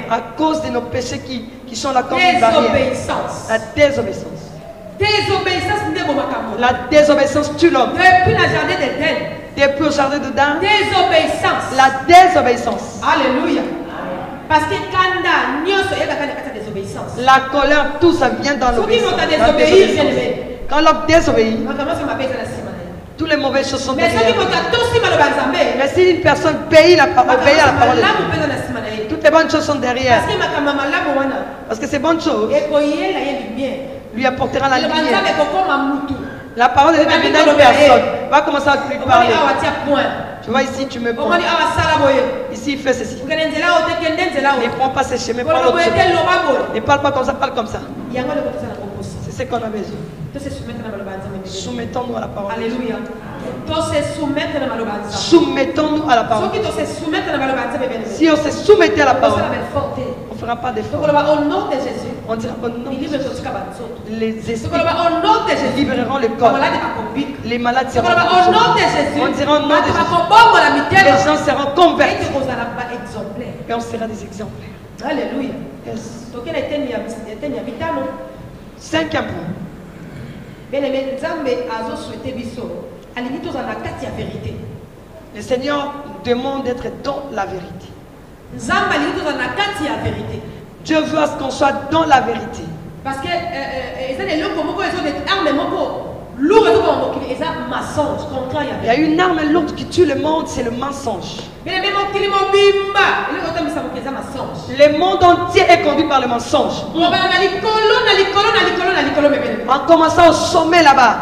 [SPEAKER 2] À cause de nos péchés qui sont là comme une barrière. La désobéissance. La désobéissance tue l'homme.
[SPEAKER 1] Depuis le jardin d'Éden.
[SPEAKER 2] Depuis le jardin d'Éden.
[SPEAKER 1] Désobéissance.
[SPEAKER 2] La désobéissance.
[SPEAKER 1] Alléluia. Parce que
[SPEAKER 2] la colère, tout ça vient dans l'obéissance. Quand l'homme désobéit, toutes les mauvaises choses sont derrière. Mais si une personne obéit à la parole de Dieu, toutes les bonnes choses sont derrière. Parce que ces bonnes choses lui apportera la lumière. La parole de Dieu devient une personne. Va commencer à lui parler. Tu vois ici, tu me prends. Ici, il fait ceci. Ne prends pas ce chemin, prends l'autre chemin. Ne parle pas comme ça, parle comme ça. C'est ce qu'on a besoin. Soumettons-nous à la parole.
[SPEAKER 1] Alléluia.
[SPEAKER 2] Soumettons-nous à la parole. Si on se soumettait à la parole, on ne fera pas d'effort.
[SPEAKER 1] Au nom de Jésus,
[SPEAKER 2] on dira au nom de Jésus. Les esprits libéreront le corps. Les malades seront guéris. On dira au nom de Jésus. Les gens seront convertis. Et on sera des exemplaires.
[SPEAKER 1] Alléluia.
[SPEAKER 2] Yes. 5e point. Le Seigneur demande d'être dans la vérité. Dieu veut à ce qu'on soit dans la vérité.
[SPEAKER 1] Parce que
[SPEAKER 2] il y a une arme lourde qui tue le monde, c'est le mensonge. Le monde entier est conduit par le mensonge. En commençant au sommet là-bas.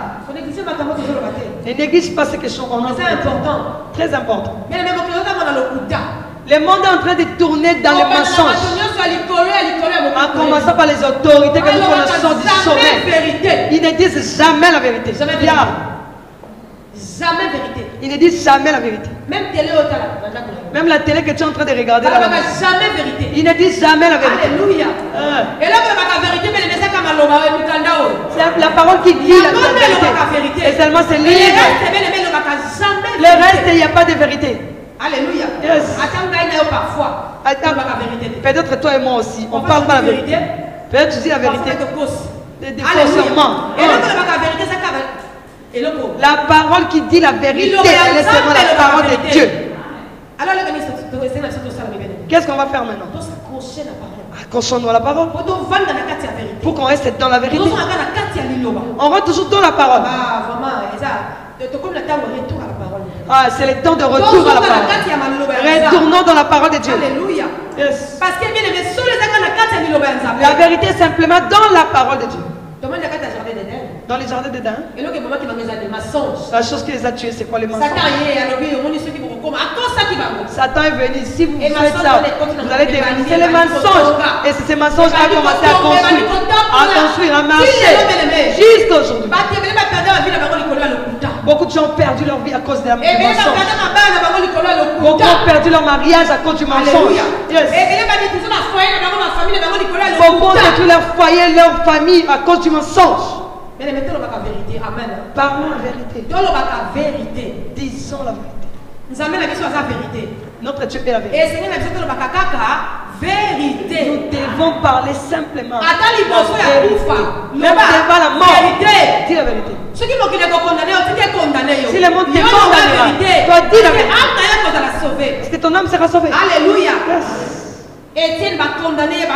[SPEAKER 2] Ne néglige pas ces questions.
[SPEAKER 1] C'est important.
[SPEAKER 2] Très important. Le monde est en train de tourner dans le mensonge. En commençant par les autorités que nous connaissons du sommet. Ils ne disent jamais la vérité.
[SPEAKER 1] Jamais vérité.
[SPEAKER 2] Ils ne disent jamais la vérité.
[SPEAKER 1] Même télé au tala.
[SPEAKER 2] Même la télé que tu es en train de regarder là.
[SPEAKER 1] Jamais vérité.
[SPEAKER 2] Ils ne disent jamais la vérité.
[SPEAKER 1] Alléluia. Et là, la vérité, mais les messages comme
[SPEAKER 2] c'est la parole qui dit la vérité. Et seulement c'est libre. Le reste, il n'y a pas de vérité.
[SPEAKER 1] Alléluia.
[SPEAKER 2] Yes.
[SPEAKER 1] Parfois.
[SPEAKER 2] Peut-être toi et moi aussi, on ne parle pas la vérité. Peut-être tu dis la vérité. Des faussements. La parole qui dit la vérité, elle est seulement la parole de Dieu. Qu'est-ce qu'on va faire maintenant? Accrochons-nous à la parole. Pour qu'on reste dans la vérité. On rentre toujours dans la parole. Ah, c'est le temps de retour à la parole. Retournons dans la parole de Dieu.
[SPEAKER 1] Alléluia.
[SPEAKER 2] Yes.
[SPEAKER 1] Parce que
[SPEAKER 2] la vérité est simplement dans la parole de Dieu. Dans les jardins d'Éden. La chose qui les a tués, c'est quoi les mensonges? Satan est venu. Si vous faites ça, vous allez devenir. C'est les mensonges. Et c'est ces mensonges qui ont commencé à construire, à marcher jusqu'à aujourd'hui. Beaucoup de gens ont perdu leur vie à cause des mensonges. Beaucoup ont perdu leur mariage à cause du mensonge. Yes. Beaucoup ont détruit leur foyer, leur famille à cause du mensonge. Parlons la vérité. Disons la vérité. Notre Dieu est la vérité. Nous devons parler simplement. Même devant la mort. Dis la vérité. Si le monde te condamnera, toi dis la vérité. Parce que ton âme sera sauvée.
[SPEAKER 1] Alléluia.
[SPEAKER 2] Yes.
[SPEAKER 1] Étienne va condamner.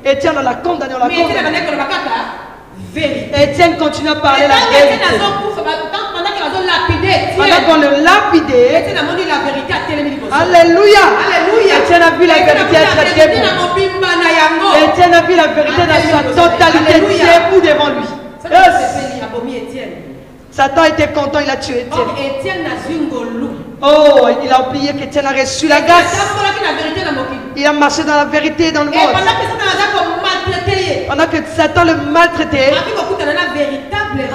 [SPEAKER 2] Étienne l'a condamné, on l'a condamné.
[SPEAKER 1] Vérité.
[SPEAKER 2] Étienne continue à parler la vérité. Pendant qu'on le lapidait, alléluia. Étienne a vu la vérité être debout. Étienne a vu la vérité dans sa totalité debout devant lui. Yes. Satan était content, il a tué Étienne. Oh, il a oublié qu'Étienne a reçu la grâce. Il a marché dans la vérité dans le monde. Pendant que Satan le maltraitait,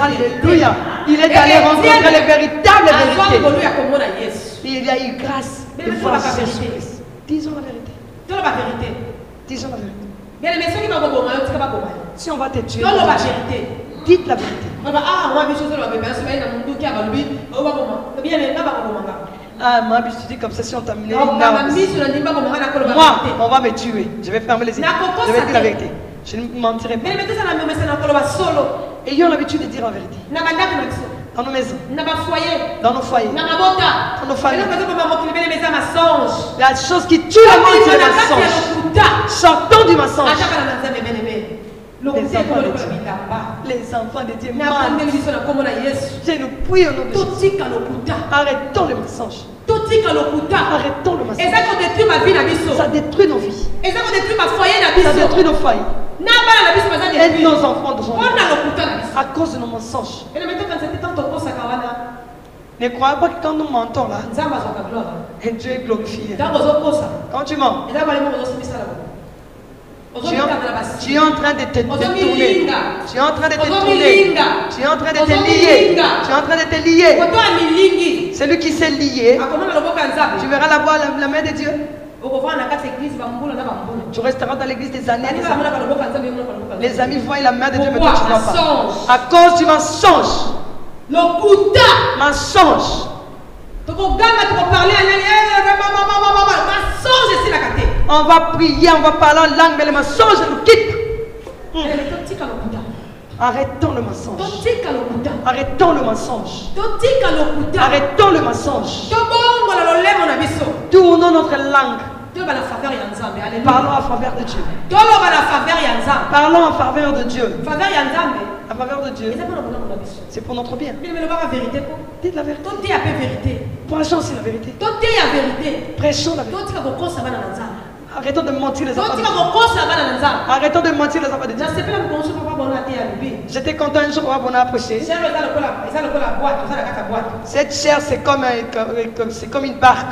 [SPEAKER 2] alléluia, il est allé rencontrer les véritables vérités. Il a eu grâce de voir Jésus-Christ. Disons la vérité. Disons la vérité. Si on va te tuer, dites la vérité. Ah, moi, je dis comme ça, si on t'a mis moi, on va me tuer. Je vais fermer les yeux. Je vais dire la vérité. Je ne mentirai pas. Ayons l'habitude de dire la vérité. Dans nos maisons. Dans nos foyers. Dans nos familles. La chose qui tue le monde, c'est le mensonge. Sortons du mensonge. Les enfants de Dieu mentent. Je nous prie au nom de Jésus. Arrêtons le mensonge. Arrêtons le mensonge. Ça détruit nos vies. Ça détruit nos foyers. Et nos enfants à cause de nos mensonges. Ne croyez pas que quand nous mentons là, Dieu est glorifié. Quand tu mens, tu es en train de te détourner. Tu es en train de te tourner. Tu es en train de te lier. Tu es en train de te lier. Celui qui s'est lié, tu verras la main de Dieu. Tu resteras dans l'église des années. Les amis voient la main de Dieu, mais toi tu ne vois pas. À cause du mensonge. Mensonge. On va prier, on va parler en langue, mais le mensonge nous quitte. Arrêtons le mensonge. Arrêtons le mensonge. Arrêtons le mensonge. Tournons notre langue. Parlons en faveur de Dieu. Parlons en faveur de Dieu. En faveur de Dieu. C'est pour notre bien. Dites la vérité. Prêchons aussi la vérité. Prêchons la vérité. Arrêtons de mentir les enfants de Dieu. Arrêtons de mentir les enfants de Dieu. J'étais content un jour on a prêché. Cette chair c'est comme une barque.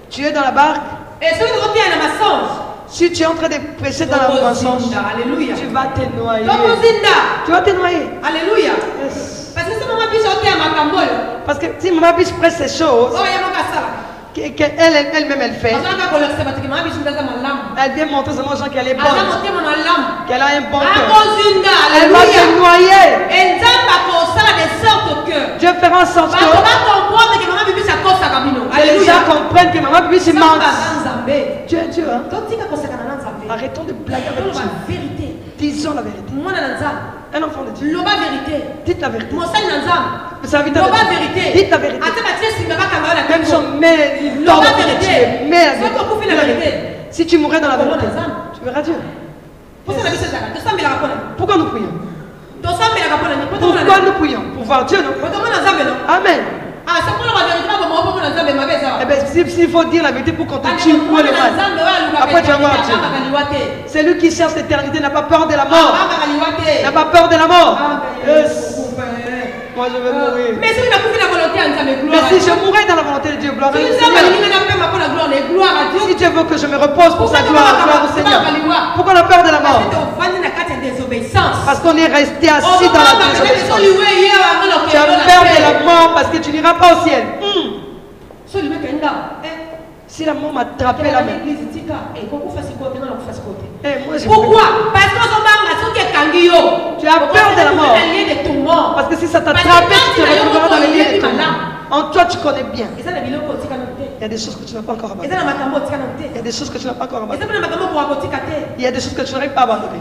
[SPEAKER 2] Tu es dans la barque. Si tu es en train de prêcher dans la mensonge, tu vas te noyer. Tu vas te noyer.
[SPEAKER 1] Alléluia.
[SPEAKER 2] Yes.
[SPEAKER 1] Parce
[SPEAKER 2] Parce que si maman biche prête ces choses, qu'elle-même elle fait, elle vient montrer seulement aux gens qu'elle est bonne, qu'elle a un bon cœur. Elle va se noyer. Dieu fera en sorte que les gens comprennent que maman biche ment. Tu es Dieu, hein? Arrêtons de blaguer avec Dieu. Disons la vérité. Un enfant de Dieu. Dites la vérité. Vous savez la vérité. Dites la vérité. Même son mère, il dort la vérité. Si tu mourrais dans la vérité, tu verras Dieu. Pourquoi nous prions? Pourquoi nous prions? Pour voir Dieu, non? Amen. Eh bien, s'il faut dire la vérité pour qu'on te tue pour le mal, après tu vas voir Dieu. Celui qui cherche l'éternité n'a pas peur de la mort. N'a pas peur de la mort. Yes. Moi je vais mourir. Mais si je mourrais dans la volonté de Dieu, gloire à Dieu. Si Dieu veut que je me repose pour sa gloire au Seigneur. Pourquoi la peur de la mort? Parce qu'on est resté assis dans la désobéissance. Tu as peur de la mort parce que tu n'iras pas au ciel. Si la mort m'a attrapé la main. Pourquoi? Parce que tu as peur de la mort. Parce que si ça t'attrape, tu te retrouveras dans les liens de tourment. En toi, tu connais bien. Il y a des choses que tu n'as pas encore abandonnées. Il y a des choses que tu n'as pas encore abandonnées. Il y a des choses que tu n'arrives pas à abandonner.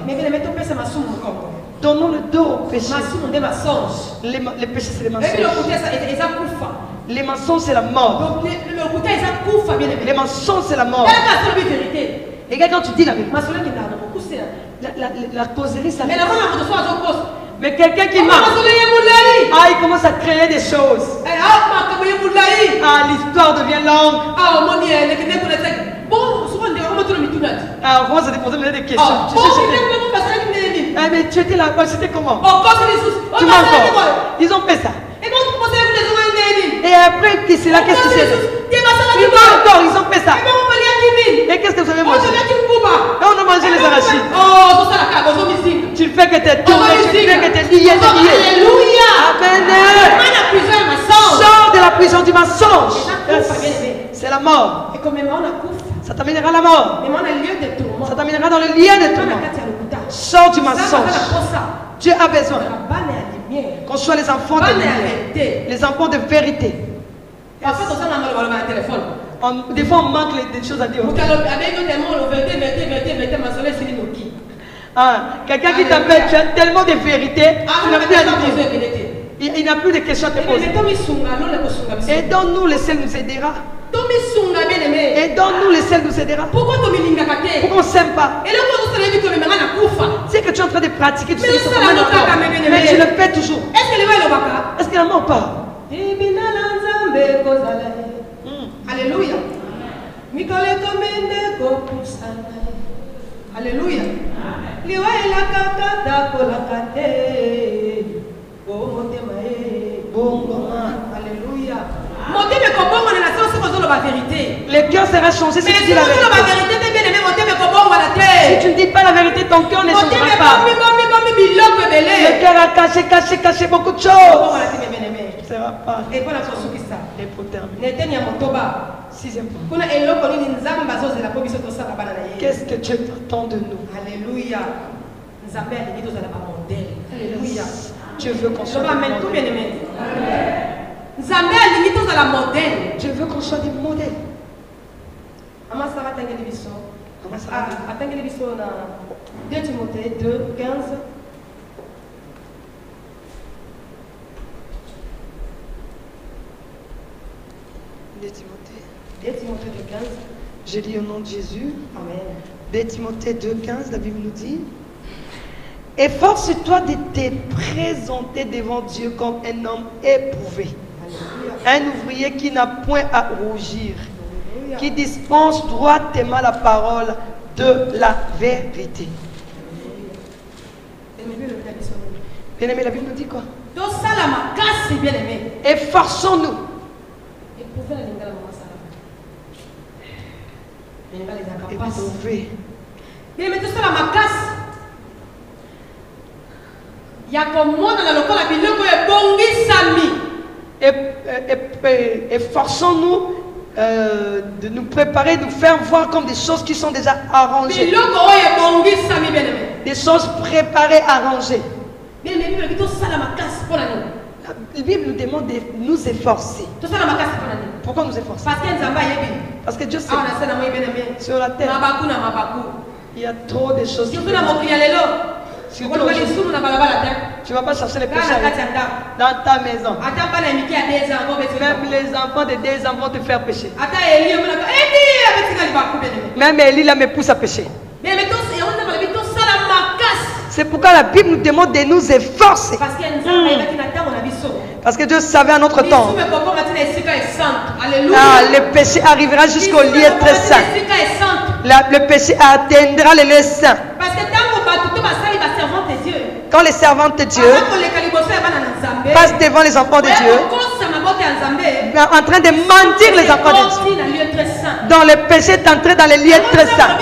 [SPEAKER 2] Donnons le dos au péché. Les péchés, c'est les mensonges. Les mensonges, c'est la mort. Les mensonges, c'est la mort. Et regarde, quand tu dis la vérité, la causerie, ça. Mais quelqu'un qui ment, il commence à créer des choses. L'histoire devient longue. On commence à déposer des questions. Mais tu étais là-bas, c'était comment? Tu m'as encore. Ils ont fait ça. Et après, c'est là, qu'est-ce que c'est? Encore, ils ont fait ça. Et qu'est-ce que vous avez mangé? Et on a mangé les arachides. Tu fais que tu es tourné, tu fais que tu es lié. Alléluia. Amen. Sors de la prison du mensonge. C'est la mort. Ça t'amènera à la mort. Ça t'amènera dans le lien de tourment. Sors du mensonge. Dieu a besoin qu'on soit les enfants de lumière, les enfants de vérité. Des fois, on manque des choses à dire. Quelqu'un qui t'appelle, tu as tellement de vérité, tu n'as plus à dire. Il n'a plus de questions à te poser. Et dans nous, le ciel nous aidera. Et dans nous, le ciel nous aidera. Pourquoi on ne s'aime pas? C'est que tu es en train de pratiquer, tu sais que mais tu le fais toujours. Est-ce que la mort part? Alléluia. Alléluia. Alléluia. Le cœur sera changé si tu dis la vérité. Si tu ne dis pas la vérité, ton cœur ne changera pas. Le cœur a caché beaucoup de choses. Ça ne sera pas. Et pour terminer. Sixième point. Qu'est-ce que Dieu attend de nous? Alléluia. Alléluia. Dieu veut qu'on soit des modèles. Dieu veut qu'on soit des modèles. Attendez 2 Timothée 2, 15. De Timothée 2, 15. Je lis au nom de Jésus. Amen. 2 Timothée 2, 15, la Bible nous dit: efforce-toi de te présenter devant Dieu comme un homme éprouvé, un ouvrier qui n'a point à rougir, qui dispense droitement la parole de la vérité. Bien-aimé, la Bible nous dit quoi? Efforçons-nous. Éprouver. Efforçons-nous de nous préparer, de nous faire voir comme des choses qui sont déjà arrangées. Des choses préparées, arrangées. La Bible nous demande de nous efforcer. Pourquoi nous efforcer? Parce que Dieu sait. Sur la terre, il y a trop de choses. Surtout, tu ne vas pas chercher les péchés dans ta maison. Même les enfants de 2 ans vont te faire pécher. Même Élie là me pousse à pécher. C'est pourquoi la Bible nous demande de nous efforcer. Parce que Dieu savait à notre temps. Le péché arrivera jusqu'au lieu très saint. Le péché atteindra les lieux saints. Quand les servantes de Dieu passent devant les enfants de Dieu, en train de mentir les enfants de Dieu, dans le péché est entré dans les lieux très saints.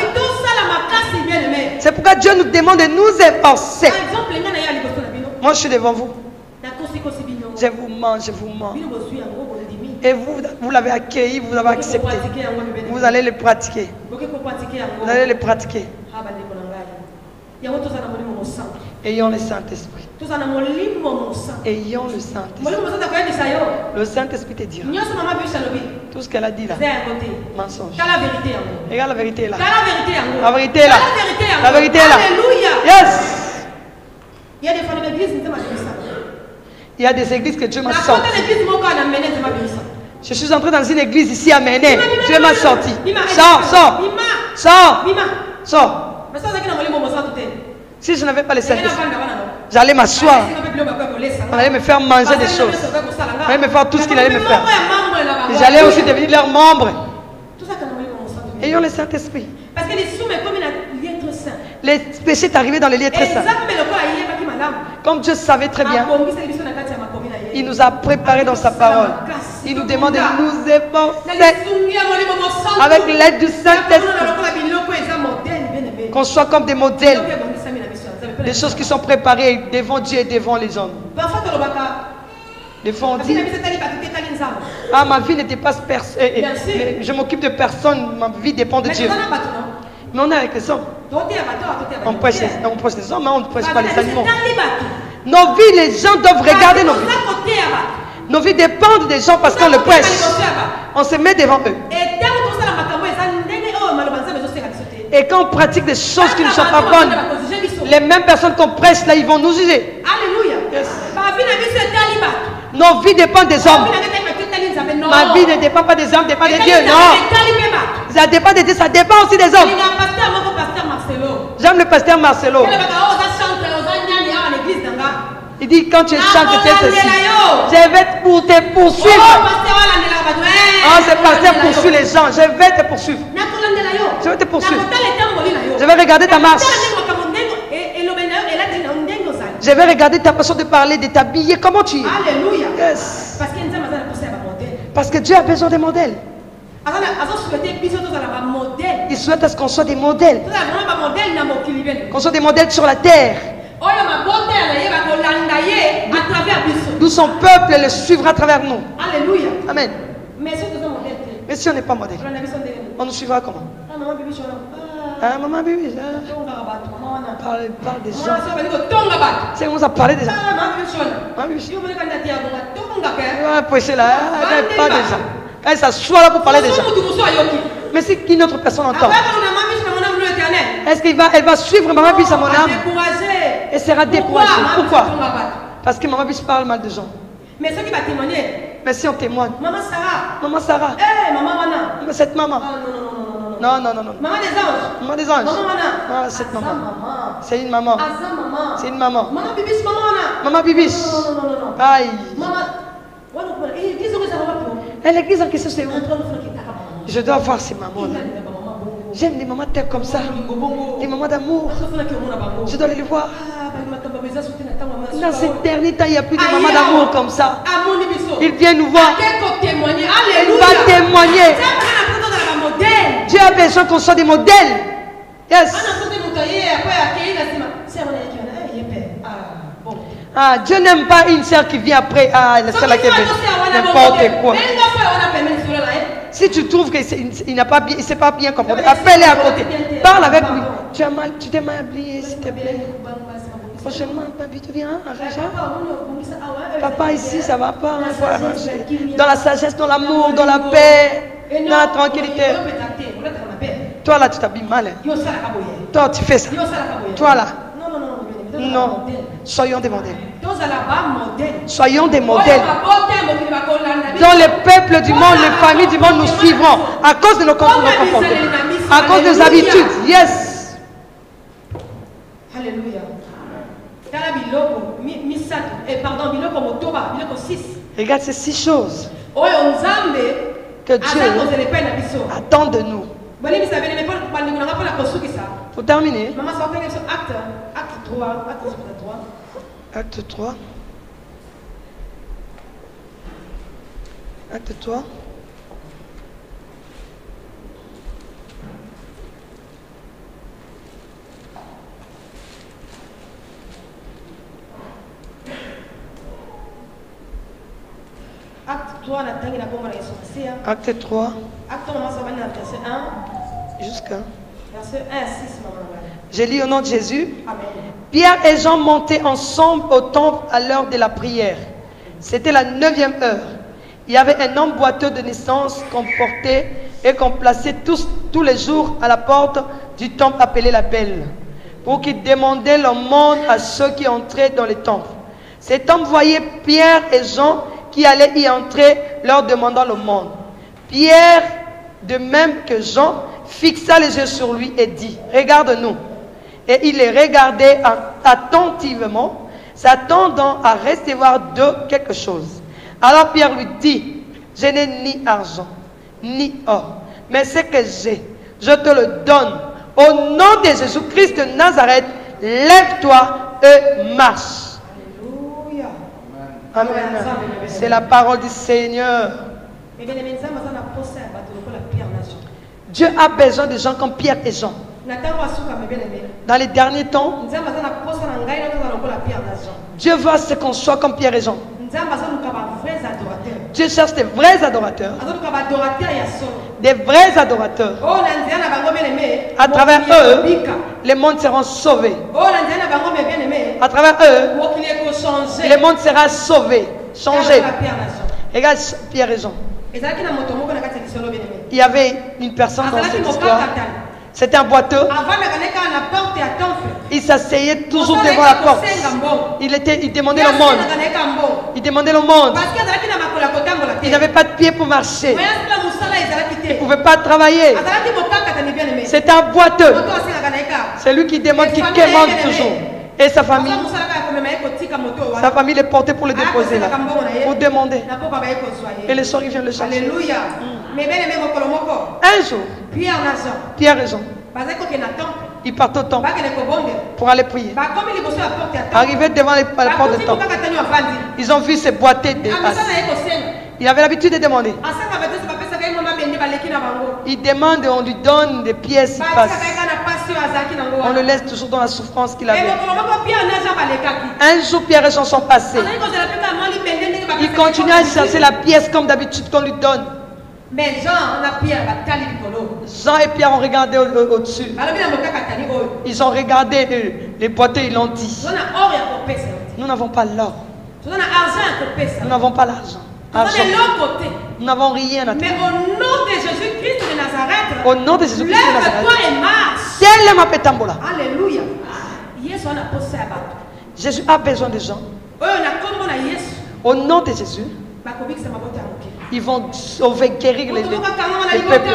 [SPEAKER 2] C'est pourquoi Dieu nous demande de nous efforcer. Moi je suis devant vous. Je vous mens, je vous mens. Et vous l'avez accueilli, vous l'avez accepté. Vous allez le pratiquer. Vous allez le pratiquer. Ayons le Saint-Esprit. Ayons le Saint-Esprit. Le Saint-Esprit te dira. Tout ce qu'elle a dit là. Mensonge. Regarde la vérité est là. La vérité est là. La vérité est là. Yes. Il y a des églises que Dieu m'a sorti. Je suis entré dans une église ici à Méné. Dieu m'a sorti. Sors, sors. Sors. Sors. Si je n'avais pas le Saint-Esprit, j'allais m'asseoir. On allait me faire manger des choses. On allait me faire tout ce qu'il allait me faire. J'allais aussi devenir leur membre. Ayons le Saint-Esprit.
[SPEAKER 1] Parce que les sous est comme un lieu très saint.
[SPEAKER 2] Le péché est arrivé dans les lieux très saints. Comme Dieu savait très bien, il nous a préparé dans sa parole. Il nous demande de nous efforcer avec l'aide du Saint-Esprit. Qu'on soit comme des modèles. Des choses qui sont préparées devant Dieu et devant les hommes. Des fois on dit, ah, ma vie ne dépasse personne. Je m'occupe de personne, ma vie dépend de Dieu. Mais on est avec les hommes. On prêche les hommes, mais on ne prêche pas les animaux. Nos vies, les gens doivent regarder nos vies. Nos vies dépendent des gens parce qu'on le prêche. On se met devant eux. Et quand on pratique des choses qui ne sont pas bonnes, les mêmes personnes qu'on prêche là, ils vont nous juger.
[SPEAKER 1] Alléluia.
[SPEAKER 2] Yes. Nos vies dépendent des hommes. Ma vie ne dépend pas des hommes, dépend de Dieu. Non. Ça dépend de Dieu, ça dépend aussi des hommes. J'aime le pasteur Marcelo. Il dit quand tu chantes, tu es ceci. Je vais te poursuivre. Oh, ce pasteur poursuit les gens. Je vais te poursuivre. Je vais te poursuivre. Je vais regarder ta marche. Je vais regarder ta façon de parler, de t'habiller. Comment tu es?
[SPEAKER 1] Alléluia.
[SPEAKER 2] Yes. Parce que Dieu a besoin de modèles. Il souhaite à ce qu'on soit des modèles. Qu'on soit des modèles sur la terre. D'où son peuple le suivra à travers nous.
[SPEAKER 1] Alléluia.
[SPEAKER 2] Amen.
[SPEAKER 1] Mais
[SPEAKER 2] si on n'est pas modèle, on nous suivra comment? Ah, maman, bébé, parle des gens. C'est comment ça parler des gens. Elle va prêcher là, elle parle des gens. Elle s'assoit là pour parler des gens. Mais si une autre personne entend, est-ce qu'elle va suivre Maman Biche à mon âme? Elle sera découragée. Pourquoi? Parce que Maman Biche parle mal de gens. Mais si on témoigne, Maman Sarah, mais cette maman. Non.
[SPEAKER 1] Maman des anges.
[SPEAKER 2] Maman des anges. Non, cette maman. C'est une maman. C'est une maman. Maman Bibiche. Aïe. Et l'église en question, c'est où? Je dois voir ces mamans-là. J'aime les mamans telles comme ça. Les mamans d'amour. Je dois les voir. Dans cette dernier temps, il n'y a plus de mamans d'amour comme ça. Il vient nous voir. Il va témoigner. Dieu a besoin qu'on soit des modèles. Yes. Ah, Dieu n'aime pas une sœur qui vient après. Ah, la sœur là qui vient. N'importe quoi. Si tu trouves qu'il n'a pas bien, il sait pas bien comprendre, appelle-le à côté. Parle avec lui. Tu t'es mal habillé, s'il te plaît. Prochainement, papi, tu viens arranger. Papa, ici, ça va pas. Il faut arranger. Dans la sagesse, dans l'amour, dans la paix, dans la tranquillité. Toi là, tu t'habilles mal. Hein. Toi, tu fais ça. Toi là. Non. Soyons des modèles. Soyons des modèles. Dans le peuple du monde, les familles du monde nous suivront à cause de nos comportements, à cause de nos habitudes. Yes.
[SPEAKER 1] Alléluia.
[SPEAKER 2] Regarde ces 6 choses que Dieu attend de nous. Pour terminer, acte 3. Acte 3. Acte 3. Jusqu'à.
[SPEAKER 1] Verset 1 à 6.
[SPEAKER 2] J'ai lu au nom de Jésus.
[SPEAKER 1] Amen.
[SPEAKER 2] Pierre et Jean montaient ensemble au temple à l'heure de la prière. C'était la 9e heure. Il y avait un homme boiteux de naissance qu'on portait et qu'on plaçait tous les jours à la porte du temple appelé la Belle, pour qu'il demandait l'aumône à ceux qui entraient dans le temple. Cet homme voyait Pierre et Jean qui allaient y entrer, leur demandant l'aumône. Pierre, de même que Jean, fixa les yeux sur lui et dit, « Regarde-nous ». Et il les regardait attentivement, s'attendant à recevoir d'eux quelque chose. Alors Pierre lui dit, « Je n'ai ni argent, ni or, mais ce que j'ai, je te le donne. Au nom de Jésus-Christ de Nazareth, lève-toi et marche. »
[SPEAKER 1] Alléluia.
[SPEAKER 2] Amen. C'est la parole du Seigneur. Dieu a besoin de gens comme Pierre et Jean. Dans les derniers temps, Dieu veut ce qu'on soit comme Pierre et Jean. Dieu cherche des vrais adorateurs. Des vrais adorateurs. À travers eux, les mondes seront sauvés. À travers eux, le monde sera sauvé, changé. Regarde Pierre et Jean. Il y avait une personne dans cette histoire. C'était un boiteux. Il s'asseyait toujours devant la porte. Il demandait le monde. Il demandait le monde. Il n'avait pas de pied pour marcher. Il ne pouvait pas travailler. C'était un boiteux. C'est lui qui demande, qui commande toujours. Et sa famille les portait pour le déposer là, pour demander. Et le soir, il vient le chercher.
[SPEAKER 1] Alléluia.
[SPEAKER 2] Un jour, Pierre et Jean, ils partent au temple pour aller prier. Arrivés devant la porte du temple, ils ont vu ces boiteux. Il avait l'habitude de demander. Il demande et on lui donne des pièces. On le laisse toujours dans la souffrance qu'il avait. Un jour, Pierre et Jean sont passés. Il continue à chercher la pièce comme d'habitude qu'on lui donne.
[SPEAKER 1] Mais
[SPEAKER 2] Jean et Pierre ont regardé au-dessus. Ils ont regardé les boiteux, ils l'ont dit. Nous n'avons pas l'or. Nous n'avons pas l'argent. Nous n'avons rien à
[SPEAKER 1] mais au nom de Jésus-Christ de Nazareth,
[SPEAKER 2] au nom de Jésus-Christ de Nazareth,
[SPEAKER 1] alléluia.
[SPEAKER 2] Jésus a besoin de gens. Au nom de Jésus, ils vont sauver, guérir les peuples.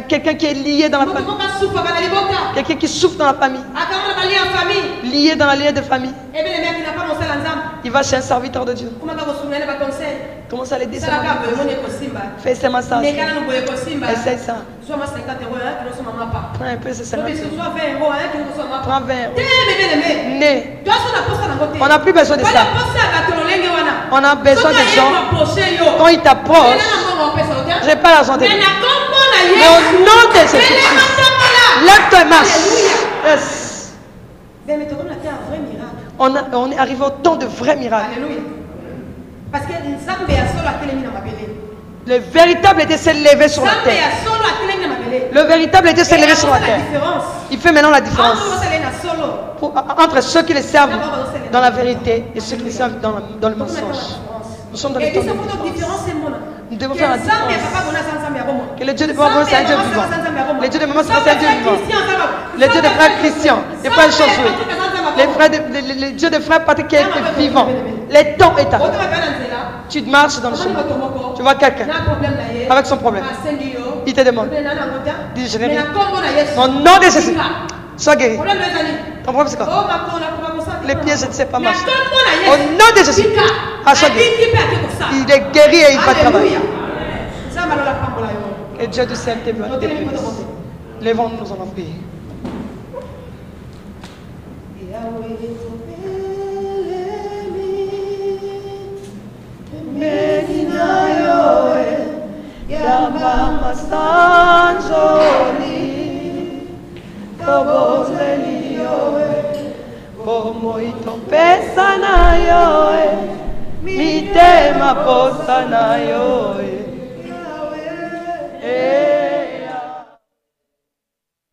[SPEAKER 2] Quelqu'un qui est lié dans la famille. Quelqu'un qui souffre dans la famille. Lié dans la lien de famille. Il va chez un serviteur de Dieu. Commence à l'aider. Fais ses massages. Essaye ça. Prends un peu, c'est 50 euros. Prends 20 euros. Né. On n'a plus besoin de ça. On a besoin de gens. Quand ils t'approchent, je n'ai pas l'argent de Dieu. Mais au nom de Jésus-Christ, lève-toi et marche. Yes. on est arrivé au temps de vrais miracles.
[SPEAKER 1] Alléluia. Parce que Nzambe ya solo atelemi na mabele.
[SPEAKER 2] Le véritable était s'est levé sur la
[SPEAKER 1] Nzambe
[SPEAKER 2] terre.
[SPEAKER 1] ya solo atelemi na mabele.
[SPEAKER 2] Le véritable était s'est levé sur la terre. Il fait maintenant la différence entre ceux qui les servent dans la vérité et ceux qui les servent dans le mensonge. Nous sommes dans le temps de différence. Nous devons faire la différence. Que le Dieu de papa c'est un Dieu vivant. Le Dieu de maman c'est un Dieu vivant. Le Dieu de frères chrétiens, les frères Josué, les dieux de frères Patrick qui est vivant. Le temps est arrivé. Tu marches dans le chemin. Tu vois quelqu'un avec son problème. Il te demande. Dis je n'ai rien. Au nom de Jésus. Sois guéri. Ton problème c'est quoi? Les pieds je ne sais pas marcher. Au nom de Jésus. Ah, sois guéri. Il est guéri et il va travailler. Et Dieu du ciel te bénisse. Lèvons-nous en paix. Mitema posa na yo